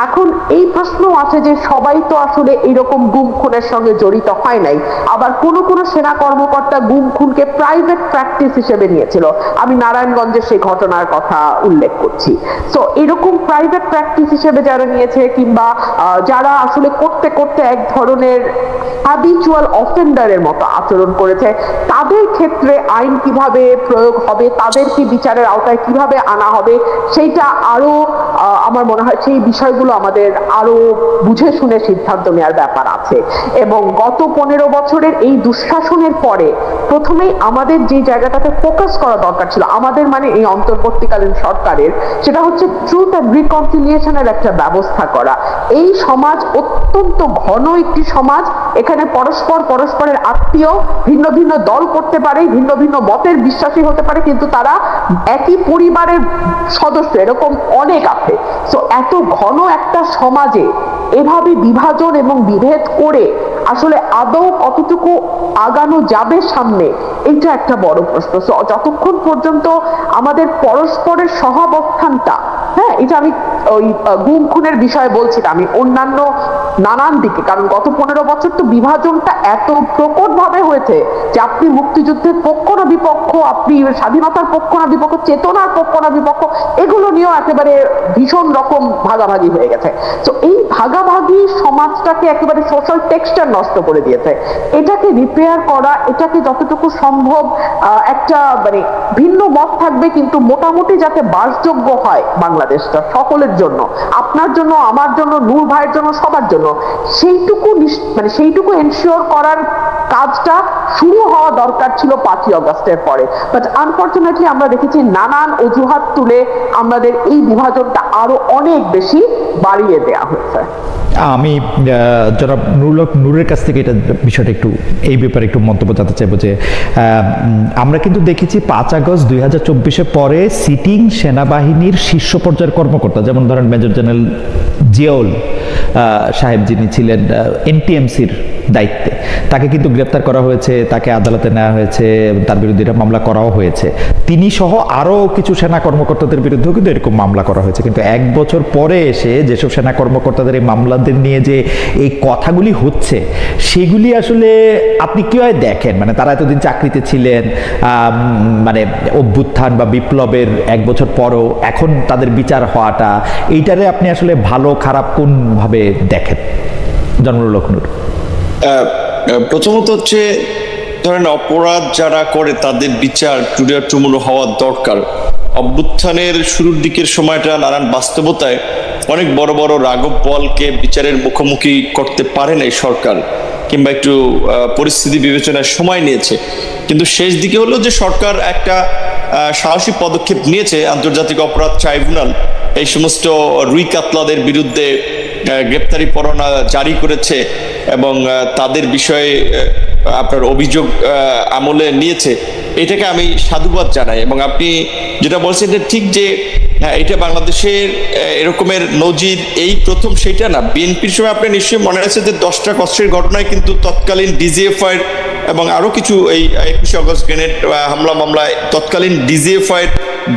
এখন এই প্রশ্ন আছে যে সবাই তো আসলে এইরকম গুম খুনের সঙ্গে জড়িত হয় নাই, আবার কোনো কোনো সেনা কর্মকর্তা গুম খুনকে প্রাইভেট প্র্যাকটিস হিসেবে নিয়েছিল। আমি নারায়ণগঞ্জের সেই ঘটনার কথা উল্লেখ করছি। সো এরকম প্রাইভেট প্র্যাকটিস হিসেবে যারা নিয়েছে কিংবা যারা আসলে করতে করতে এক ধরনের হ্যাবিচুয়াল অফেন্ডারের মতো আচরণ করেছে, তাদের ক্ষেত্রে আইন কিভাবে প্রয়োগ হবে, তাদেরকে বিচারের আওতায় কিভাবে আনা হবে, সেইটা আরো আমার মনে হয় সেই বিষয়গুলো আমাদের আরো বুঝে শুনে সিদ্ধান্ত নেওয়ার ব্যাপার আছে। এবং গত 15 বছরের এই দুঃশাসনের পরে প্রথমেই আমাদের যে জায়গাটাতে ফোকাস করা দরকার ছিল, আমাদের মানে এই অন্তর্বর্তীকালীন সরকারের, সেটা হচ্ছে ট্রুথ এন্ড রিকনসিলিয়েশনের একটা ব্যবস্থা করা। এই সমাজ অত্যন্ত ঘন একটি সমাজ, এখানে পরস্পরের আত্মীয়, ভিন্ন ভিন্ন দল করতে পারে, ভিন্ন ভিন্ন মতের বিশ্বাসী হতে পারে, কিন্তু তারা একই পরিবারের সদস্য, এরকম অনেক আছে। সো এত ঘন একটা সমাজে এভাবে বিভাজন এবং বিভেদ করে আসলে আদৌ কতটুকু আগানো যাবে সামনে, এটা একটা বড় প্রশ্ন। যতক্ষণ পর্যন্ত আমাদের পরস্পরের সহাবস্থানটা, হ্যাঁ, এটা আমি ওই গুম খুনের বিষয়ে বলছি না, আমি অন্যান্য নানান দিকে, কারণ গত 15 বছর তো বিভাজনটা এত প্রকট ভাবে হয়েছে যে আপনি মুক্তিযুদ্ধের পক্ষ না বিপক্ষ, আপনি স্বাধীনতার পক্ষ না বিপক্ষ, চেতনার পক্ষ না বিপক্ষ, এগুলো নিয়েও একেবারে ভীষণ রকম ভাগাভাগি হয়ে গেছে। তো এই ভাগাভাগি সমাজটাকে একেবারে সোশ্যাল টেক্সচার নষ্ট করে দিয়েছে। এটাকে রিপেয়ার করা, এটাকে যতটুকু সম্ভব একটা মানে ভিন্ন মত থাকবে কিন্তু মোটামুটি যাতে বাসযোগ্য হয় বাংলাদেশটা সকলের জন্য, আপনার জন্য, আমার জন্য, নূর ভাইয়ের জন্য, সবার জন্য, সেইটুকু এনশিওর করার কাজটা শুরু হওয়া দরকার ছিল 5ই আগস্টের পরে। বাট আনফরচুনেটলি আমরা দেখেছি নানান অজুহাত তুলে আমাদের এই বিভাজনটা আরো অনেক বেশি বাড়িয়ে দেয়া হয়েছে। আমি জনাব নূরের কাছ থেকে এটা বিষয়টা একটু এই ব্যাপারে একটু মন্তব্য জানতে চাইবো যে আমরা কিন্তু দেখেছি 5 আগস্ট 2024 পরে সিটিং সেনাবাহিনীর শীর্ষ পর্যায়ের কর্মকর্তা, যেমন ধরেন মেজর জেনারেল জিয়াউল সাহেব যিনি ছিলেন এনটিএমসির দায়িত্বে, তাকে কিন্তু গ্রেপ্তার করা হয়েছে, তাকে আদালতে নেওয়া হয়েছে, তার বিরুদ্ধে এটা মামলা করাও হয়েছে। তিনি সহ আরও কিছু সেনা কর্মকর্তাদের বিরুদ্ধেও কিন্তু এরকম মামলা করা হয়েছে। কিন্তু 1 বছর পরে এসে যেসব সেনা কর্মকর্তাদের এই মামলাদের নিয়ে যে এই কথাগুলি হচ্ছে, সেগুলি আসলে আপনি কীভাবে দেখেন? মানে তারা এতদিন চাকরিতে ছিলেন, মানে অভ্যুত্থান বা বিপ্লবের 1 বছর পরও এখন তাদের বিচার হওয়াটা, এইটারে আপনি আসলে ভালো খারাপ কোনভাবে দেখেন জনরুল হক নূর? প্রথমত হচ্ছে, ধরেন অপরাধ যারা করে তাদের বিচার টুমুনো হওয়া দরকার। অভ্যুত্থানের শুরুর দিকের সময়টা নানান বাস্তবতায় অনেক বড় বড় রাঘব বোয়ালকে বিচারের মুখোমুখি করতে পারে নাই সরকার, কিংবা একটু পরিস্থিতি বিবেচনায় সময় নিয়েছে। কিন্তু শেষ দিকে হলো যে সরকার একটা সাহসী পদক্ষেপ নিয়েছে, আন্তর্জাতিক অপরাধ ট্রাইব্যুনাল এই সমস্ত রুই কাতলাদের বিরুদ্ধে গ্রেপ্তারি পরোয়ানা জারি করেছে এবং তাদের বিষয়ে আপনার অভিযোগ আমলে নিয়েছে। এটাকে আমি সাধুবাদ জানাই। এবং আপনি যেটা বলছেন এটা ঠিক, যে এটা বাংলাদেশের এরকমের নজির এই প্রথম সেটা না। বিএনপির সময় আপনি নিশ্চয়ই মনে আছে যে 10টা কষ্টের ঘটনায় কিন্তু তৎকালীন ডিজিএফআই এবং আরো কিছু এই 21শে আগস্ট গ্রেনেড হামলা মামলায় তৎকালীন ডিজিএফআই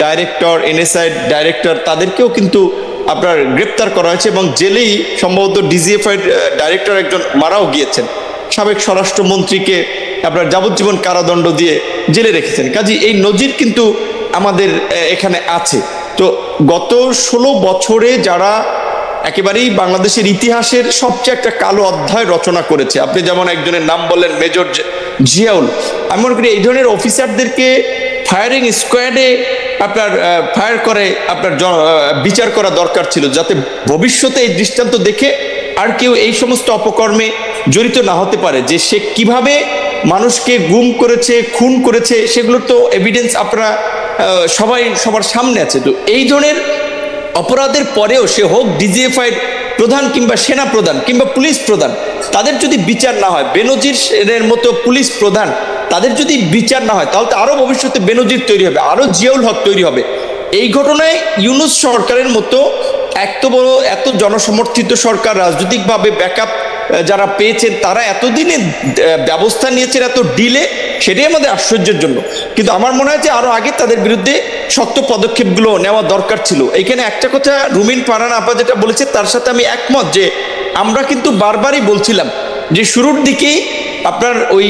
ডাইরেক্টর, এনএসআই ডাইরেক্টর, তাদেরকেও কিন্তু আপনার গ্রেপ্তার করা হয়েছে এবং জেলেই সম্ভবত ডিজিএফআই ডাইরেক্টর একজন মারাও গিয়েছেন। সাবেক স্বরাষ্ট্রমন্ত্রীকে আপনার যাবজ্জীবন কারাদণ্ড দিয়ে জেলে রেখেছেন। কাজে এই নজির কিন্তু আমাদের এখানে আছে। তো গত 16 বছরে যারা একেবারেই বাংলাদেশের ইতিহাসের সবচেয়ে একটা কালো অধ্যায় রচনা করেছে, আপনি যেমন একজনের নাম বললেন মেজর জিয়াউল, আমি মনে করি এই ধরনের অফিসারদেরকে ফায়ারিং স্কোয়াডে আপনার ফায়ার করে আপনার বিচার করা দরকার ছিল, যাতে ভবিষ্যতে এই দৃষ্টান্ত দেখে আর কেউ এই সমস্ত অপকর্মে জড়িত না হতে পারে। যে সে কিভাবে মানুষকে গুম করেছে, খুন করেছে, সেগুলোর তো এভিডেন্স আপনারা সবাই সবার সামনে আছে। তো এই ধরনের অপরাধের পরেও সে হোক ডিজিএফআই প্রধান কিংবা সেনা প্রধান কিংবা পুলিশ প্রধান, তাদের যদি বিচার না হয়, বেনজিরের মতো পুলিশ প্রধান, তাদের যদি বিচার না হয়, তাহলে তো আরো ভবিষ্যতে বেনজির তৈরি হবে, আরো জিয়াউল হক তৈরি হবে। এই ঘটনায় ইউনূস সরকারের মতো এত বড়, এত জনসমর্থিত সরকার, রাজনৈতিকভাবে ব্যাকআপ যারা পেয়েছেন, তারা এতদিনে ব্যবস্থা নিয়েছেন এত ডিলে, সেটাই আমাদের আশ্চর্যের জন্য। কিন্তু আমার মনে হয় যে আরো আগে তাদের বিরুদ্ধে শক্ত পদক্ষেপগুলো নেওয়া দরকার ছিল। এইখানে একটা কথা রুমিন ফারহানা আপা যেটা বলেছে তার সাথে আমি একমত, যে আমরা কিন্তু বারবারই বলছিলাম যে শুরুর দিকেই আপনার ওই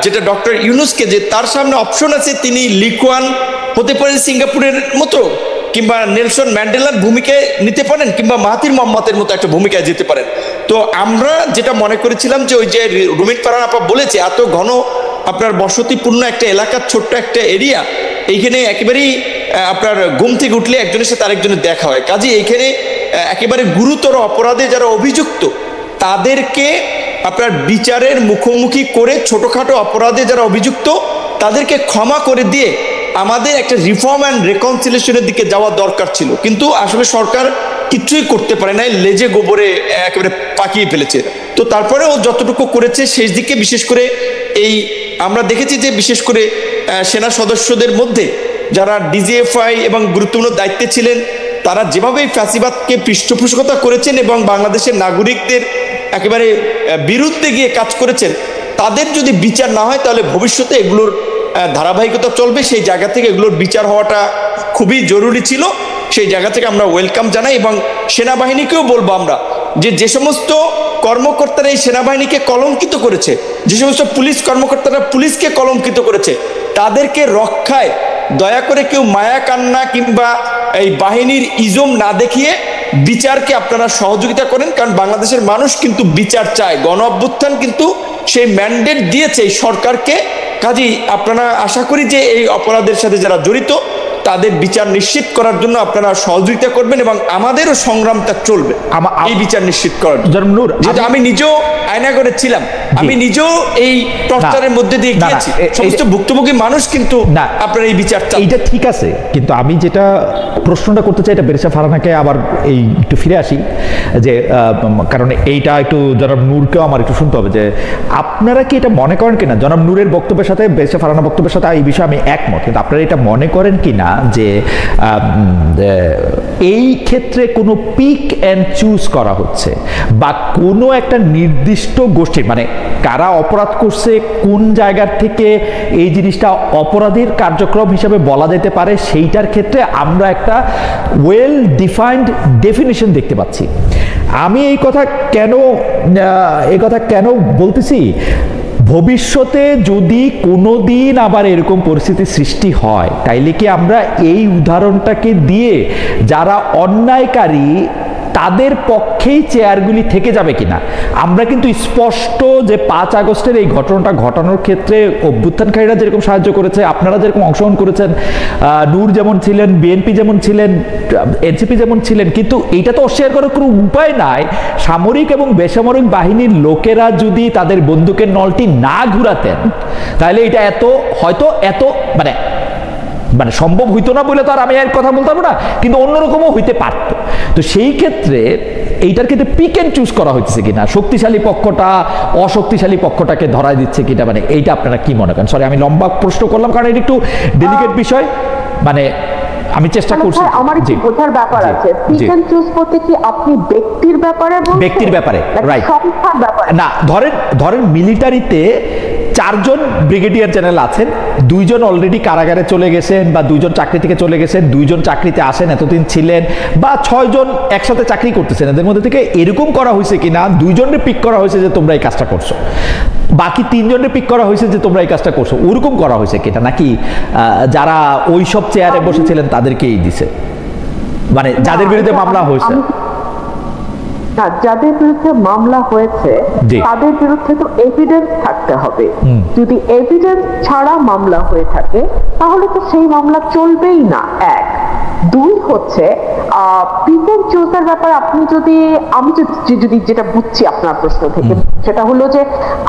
যেটা ডক্টর ইউনূসকে, যে তার সামনে অপশন আছে, তিনি লিকুয়ান হতে পারেন সিঙ্গাপুরের মতো, কিংবা নেলসন ম্যান্ডেলার ভূমিকায় নিতে পারেন, কিংবা মাহাথির মোহাম্মদের মতো একটা ভূমিকায় যেতে পারেন। তো আমরা যেটা মনে করেছিলাম যে ওই যে রুমিন ফারহানা আপা বলেছে, এত ঘন আপনার বসতিপূর্ণ একটা এলাকার ছোট্ট একটা এরিয়া, এইখানে একেবারেই আপনার ঘুম থেকে উঠলে একজনের সাথে আরেকজনের দেখা হয়। কাজে এইখানে একেবারে গুরুতর অপরাধে যারা অভিযুক্ত তাদেরকে আপনার বিচারের মুখোমুখি করে, ছোটখাটো অপরাধে যারা অভিযুক্ত তাদেরকে ক্ষমা করে দিয়ে আমাদের একটা রিফর্ম অ্যান্ড রেকনসিলিয়েশনের দিকে যাওয়া দরকার ছিল। কিন্তু আসলে সরকার কিছুই করতে পারে নাই, লেজে গোবরে একেবারে পাকিয়ে ফেলেছে। তো তারপরেও যতটুকু করেছে শেষ দিকে, বিশেষ করে এই আমরা দেখেছি যে বিশেষ করে সেনা সদস্যদের মধ্যে যারা ডিজিএফআই এবং গুরুত্বপূর্ণ দায়িত্বে ছিলেন, তারা যেভাবে ফ্যাসিবাদকে পৃষ্ঠপোষকতা করেছেন এবং বাংলাদেশের নাগরিকদের একেবারে বিরুদ্ধে গিয়ে কাজ করেছেন, তাদের যদি বিচার না হয় তাহলে ভবিষ্যতে এগুলোর ধারাবাহিকতা চলবে। সেই জায়গা থেকে এগুলোর বিচার হওয়াটা খুবই জরুরি ছিল। সেই জায়গা থেকে আমরা ওয়েলকাম জানাই এবং সেনাবাহিনীকেও বলবো আমরা, যে সমস্ত কর্মকর্তারা এই সেনাবাহিনীকে কলঙ্কিত করেছে, যে সমস্ত পুলিশ কর্মকর্তারা পুলিশকে কলঙ্কিত করেছে, তাদেরকে রক্ষায় দয়া করে কেউ মায়া কান্না কিংবা এই বাহিনীর ইজম না দেখিয়ে বিচারকে আপনারা সহযোগিতা করেন। কারণ বাংলাদেশের মানুষ কিন্তু বিচার চায়, গণ অভ্যুত্থান কিন্তু সেই ম্যান্ডেট দিয়েছে এই সরকারকে। কাজেই আপনারা আশা করি যে এই অপরাধের সাথে যারা জড়িত তাদের বিচার নিশ্চিত করার জন্য আপনারা সহযোগিতা করবেন এবং আমাদেরও সংগ্রামটা চলবে এই বিচার নিশ্চিত করার জন্য। যেটা আমি নিজেও আয়নাগরে ছিলাম, আমি নিজেও এই টর্চারের মধ্যে দিয়ে গিয়েছি, সমস্ত ভুক্তভোগী মানুষ কিন্তু আপনারা এই বিচার চান। এইটা ঠিক আছে, কিন্তু আমি যেটা প্রশ্নটা করতে চাই, এটা বেরেশা ফারহানাকে আবার এই একটু ফিরে আসি, যে কারণ এইটা একটু জনাব নূরকেও আমার একটু শুনতে হবে, যে আপনারা কি এটা মনে করেন কিনা, জনাব নূরের বক্তব্যের সাথে বেরেশা ফারহানার বক্তব্যের সাথে এই বিষয়ে আমি একমত, কিন্তু আপনারা এটা মনে করেন কিনা যে এই ক্ষেত্রে কোনো পিক অ্যান্ড চুজ করা হচ্ছে, বা কোনো একটা নির্দিষ্ট গোষ্ঠীর, মানে কারা অপরাধ করছে, কোন জায়গার থেকে এই জিনিসটা অপরাধীর কার্যক্রম হিসেবে বলা যেতে পারে, সেইটার ক্ষেত্রে আমরা একটা ওয়েল ডিফাইন্ড ডেফিনিশন দেখতে পাচ্ছি। আমি এই কথা কেন বলতেছি, ভবিষ্যতে যদি কোনো দিন আবার এরকম পরিস্থিতি সৃষ্টি হয়, তাইলে কি আমরা এই উদাহরণটাকে দিয়ে যারা অন্যায়কারী তাদের পক্ষেই চেয়ারগুলি থেকে যাবে কিনা? আমরা কিন্তু স্পষ্ট যে 5 আগস্টের এই ঘটনাটা ঘটানোর ক্ষেত্রে অভ্যুত্থানকারীরা যেরকম সাহায্য করেছে, আপনারা যেরকম অংশগ্রহণ করেছেন, নূর যেমন ছিলেন, বিএনপি যেমন ছিলেন, এনসিপি যেমন ছিলেন, কিন্তু এইটা তো অস্বীকার করার কোনো উপায় নাই। সামরিক এবং বেসামরিক বাহিনীর লোকেরা যদি তাদের বন্দুকের নলটি না ঘুরাতেন, তাহলে এটা হয়তো এত মানে সম্ভব হইতো না বলে তো আর আমি আর কথা বলতে পারবো না, কিন্তু অন্যরকমও হইতে পারতো। তো সেই ক্ষেত্রে এইটার ক্ষেত্রে পিক অ্যান্ড চুজ করা হচ্ছে কিনা, শক্তিশালী পক্ষটা অশক্তিশালী পক্ষটাকে ধরাই দিচ্ছে কিনা, মানে এইটা আপনারা কি মনে করেন? সরি, আমি লম্বা প্রশ্ন করলাম কারণ এটা একটু ডেলিকেট বিষয়, মানে আমি চেষ্টা করছি। আমার একটু বোঝার ব্যাপার আছে, পিক এন্ড চুজ করতে কি আপনি ব্যক্তির ব্যাপারে বলছেন? ব্যক্তির ব্যাপারে, রাইট। সংস্থার ব্যাপারে না, ধরেন মিলিটারিতে 4 জন ব্রিগেডিয়ার জেনারেল আছেন, 2 জন অলরেডি কারাগারে চলে গেছেন, বা 2 জন চাকরি থেকে চলে গেছেন, 2 জন চাকরিতে আসেন, এতদিন ছিলেন, বা 6 জন একসাথে চাকরি করতেছেন। এদের মধ্যে থেকে এরকম করা হয়েছে কিনা 2 জনের পিক করা হয়েছে যে তোমরা এই কাজটা করছো, বাকি 3 জনের পিক করা হয়েছে যে তোমরা এই কাজটা করছো, ওরকম করা হয়েছে কিনা, নাকি যারা ওই সব চেয়ারে বসেছিলেন তাদেরকেই দিছে, মানে যাদের বিরুদ্ধে মামলা হয়েছে? না, যাদের বিরুদ্ধে মামলা হয়েছে তাদের বিরুদ্ধে তো এভিডেন্স থাকতে হবে। যদি এভিডেন্স ছাড়া মামলা হয়ে থাকে তাহলে তো সেই মামলা চলবেই না। 1, 2 হচ্ছে পিক এন্ড চুজের ব্যাপারে আপনি আমি যদি যেটা বুঝছি আপনার প্রশ্ন থেকে, সেটা হলো যে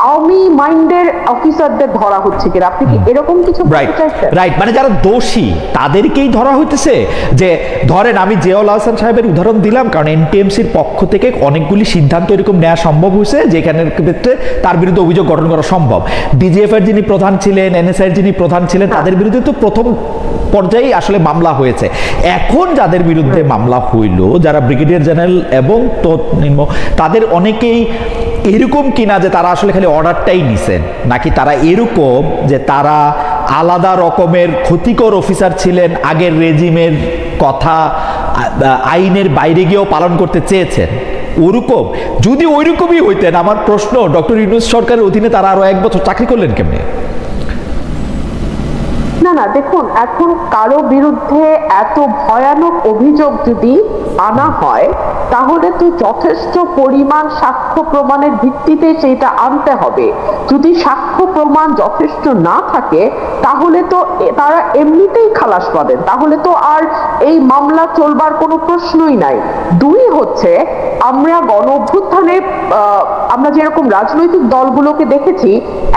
আওয়ামী মাইন্ডের অফিসারদের ধরা হচ্ছে কিনা, আপনি কি এরকম কিছু বলতে চাইছেন? রাইট, মানে যারা দোষী তাদেরকেই ধরা হইতেছে। যে ধরেন আমি জিয়াউল হাসান সাহেবের উদাহরণ দিলাম কারণ এনটিএমসির পক্ষ থেকে অনেকগুলি সিদ্ধান্ত এরকম নেওয়া সম্ভব হয়েছে যেখানের ক্ষেত্রে তার বিরুদ্ধে অভিযোগ গঠন করা সম্ভব। ডিজিএফ এর যিনি প্রধান ছিলেন, এনএসআই এর যিনি প্রধান ছিলেন, তাদের বিরুদ্ধে তো প্রথম পর্যায়ে আসলে মামলা হয়েছে। এখন যাদের বিরুদ্ধে মামলা হইল, যারা ব্রিগেডিয়ার জেনারেল এবং তৎনিম্ন, তাদের অনেকেই এরকম কিনা যে তারা আসলে খালি অর্ডারটাই নিছেন, নাকি তারা এরকম যে তারা আলাদা রকমের ক্ষতিকর অফিসার ছিলেন, আগের রেজিমের কথা আইনের বাইরে গিয়েও পালন করতে চেয়েছেন। ওরকম যদি ওইরকমই হইতেন, আমার প্রশ্ন, ডক্টর ইউনূস সরকারের অধীনে তারা আরো 1 বছর চাকরি করলেন কেমনে? না, দেখুন, এখন কারো বিরুদ্ধে এত ভয়ানক অভিযোগ যদি আনা হয় তাহলে তো যথেষ্ট পরিমাণ সাক্ষ্য প্রমাণের ভিত্তিতে সেটা আনতে হবে। যদি সাক্ষ্য প্রমাণ যথেষ্ট না থাকে তাহলে তো তারা এমনিতেই খালাস পাবেন, তাহলে তো আর এই মামলা চলবার কোনো প্রশ্নই নাই। 2 হচ্ছে, আমরা গণ অভ্যুত্থানে আমরা যেরকম রাজনৈতিক দলগুলোকে দেখেছি,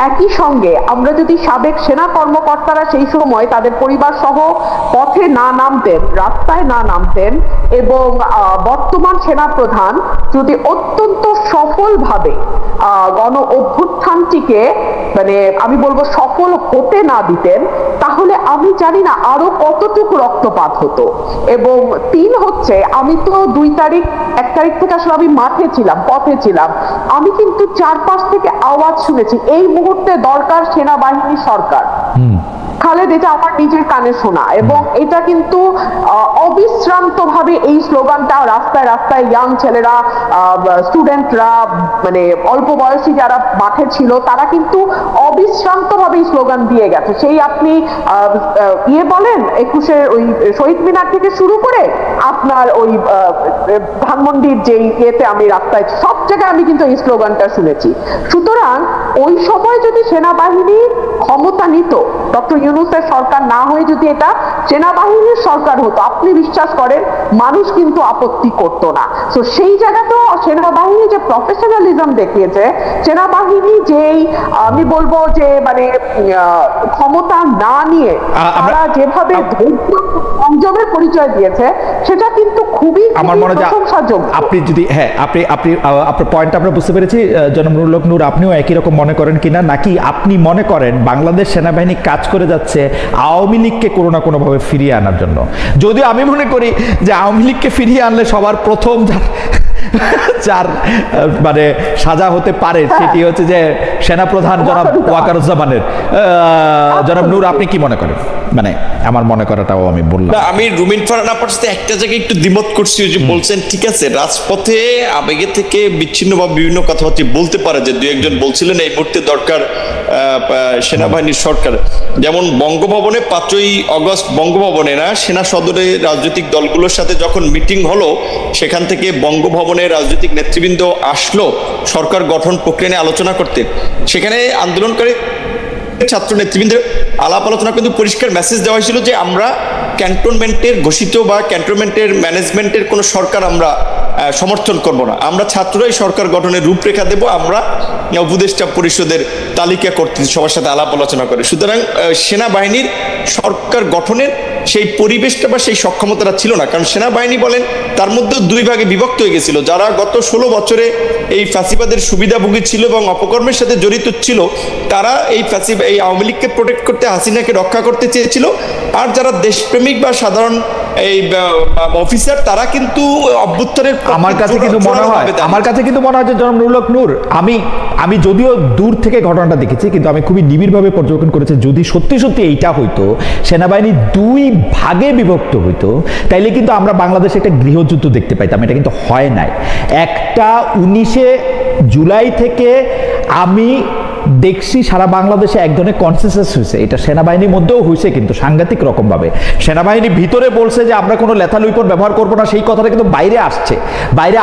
একই সঙ্গে আমরা যদি সাবেক সেনা কর্মকর্তারা সেই সময় তাদের পরিবার সহ পথে না নামতেন, রাস্তায় না নামতেন, এবং বর্তমান সেনা প্রধান যদি অত্যন্ত সফলভাবে গণ অভ্যুত্থানটিকে মানে আমি বলবো সফল হতে না দিতেন, তাহলে আমি জানি না আরো কতটুকু রক্তপাত হতো। এবং 3 হচ্ছে, আমি তো 1 তারিখ থেকে আসলে আমি মাঠে ছিলাম, পথে ছিলাম, আমি কিন্তু 4-5 থেকে আওয়াজ শুনেছি এই মুহূর্তে দরকার সেনাবাহিনী সরকার। খালেদ, এটা আমার নিজের কানে শোনা, এবং এটা কিন্তু অবিশ্রান্ত ভাবে এই স্লোগানটা রাস্তায় রাস্তায় ইয়াং ছেলেরা, স্টুডেন্টরা, মানে অল্প বয়সী যারা মাঠে ছিল তারা কিন্তু অবিশ্রান্ত ভাবে এই স্লোগান দিয়ে গেছে। সেই আপনি বলেন 21-এর ওই শহীদ মিনার থেকে শুরু করে আপনার ওই ধানমন্ডির যে ইয়েতে আমি রাস্তায় সব জায়গায় আমি কিন্তু এই স্লোগানটা শুনেছি। সুতরাং ওই সময় যদি সেনাবাহিনী ক্ষমতা নিত, ডক্টর ইউনূসের সরকার না হয়ে যদি এটা সেনাবাহিনীর সরকার হতো, আপনি বিশ্বাস করেন মানুষ কিন্তু আপত্তি করতো না। তো সেই জায়গাতেও সেনাবাহিনী যে প্রফেশনালিজম দেখিয়েছে, সেনাবাহিনী যেই আমি বলবো যে মানে ক্ষমতা না নিয়ে তারা যেভাবে সংযমের পরিচয় দিয়েছে, সেটা কিন্তু খুবই আমার মনে হয় প্রশংসাযোগ্য। আপনি যদি আপনি আপনার পয়েন্ট আমরা বুঝতে পেরেছি, জনাব নুরুল হক নূর, আপনিও একই রকম মনে করেন কিনা, নাকি আপনি মনে করেন বাংলাদেশ সেনাবাহিনী কাজ করে যাচ্ছে আওয়ামী লীগকে কোনো না কোনোভাবে ফিরিয়ে আনার জন্য? যদিও আমি মনে করি যে আওয়ামী লীগকে ফিরিয়ে আনলে সবার প্রথম যার মানে সাজা হতে পারে সেটি হচ্ছে যে সেনাপ্রধান জনাব ওয়াকারুজ্জামানের। জনাব নূর, আপনি কি মনে করেন? মানে আমার মনে করাটাও আমি বললাম। আমি রুমিন ফারহান আপার সাথে একটা জায়গায় একটু দ্বিমত করছি, যে বলছেন ঠিক আছে রাজপথে আবেগে থেকে বিচ্ছিন্ন বা বিভিন্ন কথাবার্তা বলতে পারে, যে দুই একজন বলছিলেন এই মুহূর্তে দরকার সেনাবাহিনীর সরকার। যেমন বঙ্গভবনে 5ই আগস্ট বঙ্গভবনে না, সেনা সদরে রাজনৈতিক দলগুলোর সাথে যখন মিটিং হলো, সেখান থেকে বঙ্গভবনে রাজনৈতিক নেতৃবৃন্দ আসলো সরকার গঠন প্রক্রিয়া নিয়ে আলোচনা করতে। সেখানে আন্দোলনকারী ছাত্র নেতৃবৃন্দের আলাপ আলোচনা কিন্তু পরিষ্কার মেসেজ দেওয়া হয়েছিল যে আমরা ক্যান্টনমেন্টের ঘোষিত বা ক্যান্টনমেন্টের ম্যানেজমেন্টের কোনো সরকার আমরা সমর্থন করব না, আমরা ছাত্ররাই সরকার গঠনের রূপরেখা দেব, আমরা উপদেষ্টা পরিষদের তালিকা করতে সবার সাথে আলাপ আলোচনা করে। সুতরাং সেনাবাহিনীর সরকার গঠনের সেই পরিবেশটা বা সেই সক্ষমতাটা ছিল না, কারণ সেনাবাহিনী বলেন তার মধ্যে দুই ভাগে বিভক্ত হয়ে গেছিল। যারা গত 16 বছরে এই ফ্যাসিবাদের সুবিধাভোগী ছিল এবং অপকর্মের সাথে জড়িত ছিল, তারা এই আওয়ামী লীগকে প্রোটেক্ট করতে, হাসিনাকে রক্ষা করতে চেয়েছিল। আর যারা দেশপ্রেমিক বা সাধারণ এই অফিসার, তারা কিন্তু অভ্যুত্থানের আমার কাছে কিন্তু মনে হয় যে জনাব নুরুল হক নূর, আমি যদিও দূর থেকে ঘটনাটা দেখেছি, কিন্তু আমি খুবই নিবিড়ভাবে পর্যবেক্ষণ করেছি। যদি সত্যি সত্যি এইটা হইতো, সেনাবাহিনী দুই ভাগে বিভক্ত হইতো, তাইলে কিন্তু আমরা বাংলাদেশে একটা গৃহযুদ্ধ দেখতে পাইতাম। এটা কিন্তু হয় নাই। একটা 19শে জুলাই থেকে আমি দেখছি সারা বাংলাদেশে এক ধরনের কনসেনসাস হয়েছে, এটা সেনাবাহিনীর মধ্যেও হয়েছে, কিন্তু সাংঘাতিক রকম ভাবে। সেনাবাহিনী ভিতরে বলছে যে আমরা কোনো লেথাল উইপন ব্যবহার করবো না, সেই কথাটা কিন্তু বাইরে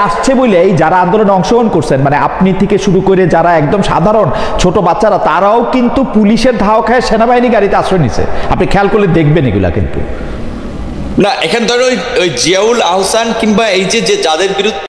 আসছে বলেই যারা আন্দোলনে অংশগ্রহণ করছেন, মানে আপনি থেকে শুরু করে যারা একদম সাধারণ ছোট বাচ্চারা, তারাও কিন্তু পুলিশের ধাওয়া খায় সেনাবাহিনী গাড়িতে আশ্রয় নিছে। আপনি খেয়াল করলে দেখবেন এগুলা। কিন্তু না, এখানে ধরো ওই জিয়াউল আহসান কিংবা এই যে যাদের বিরুদ্ধে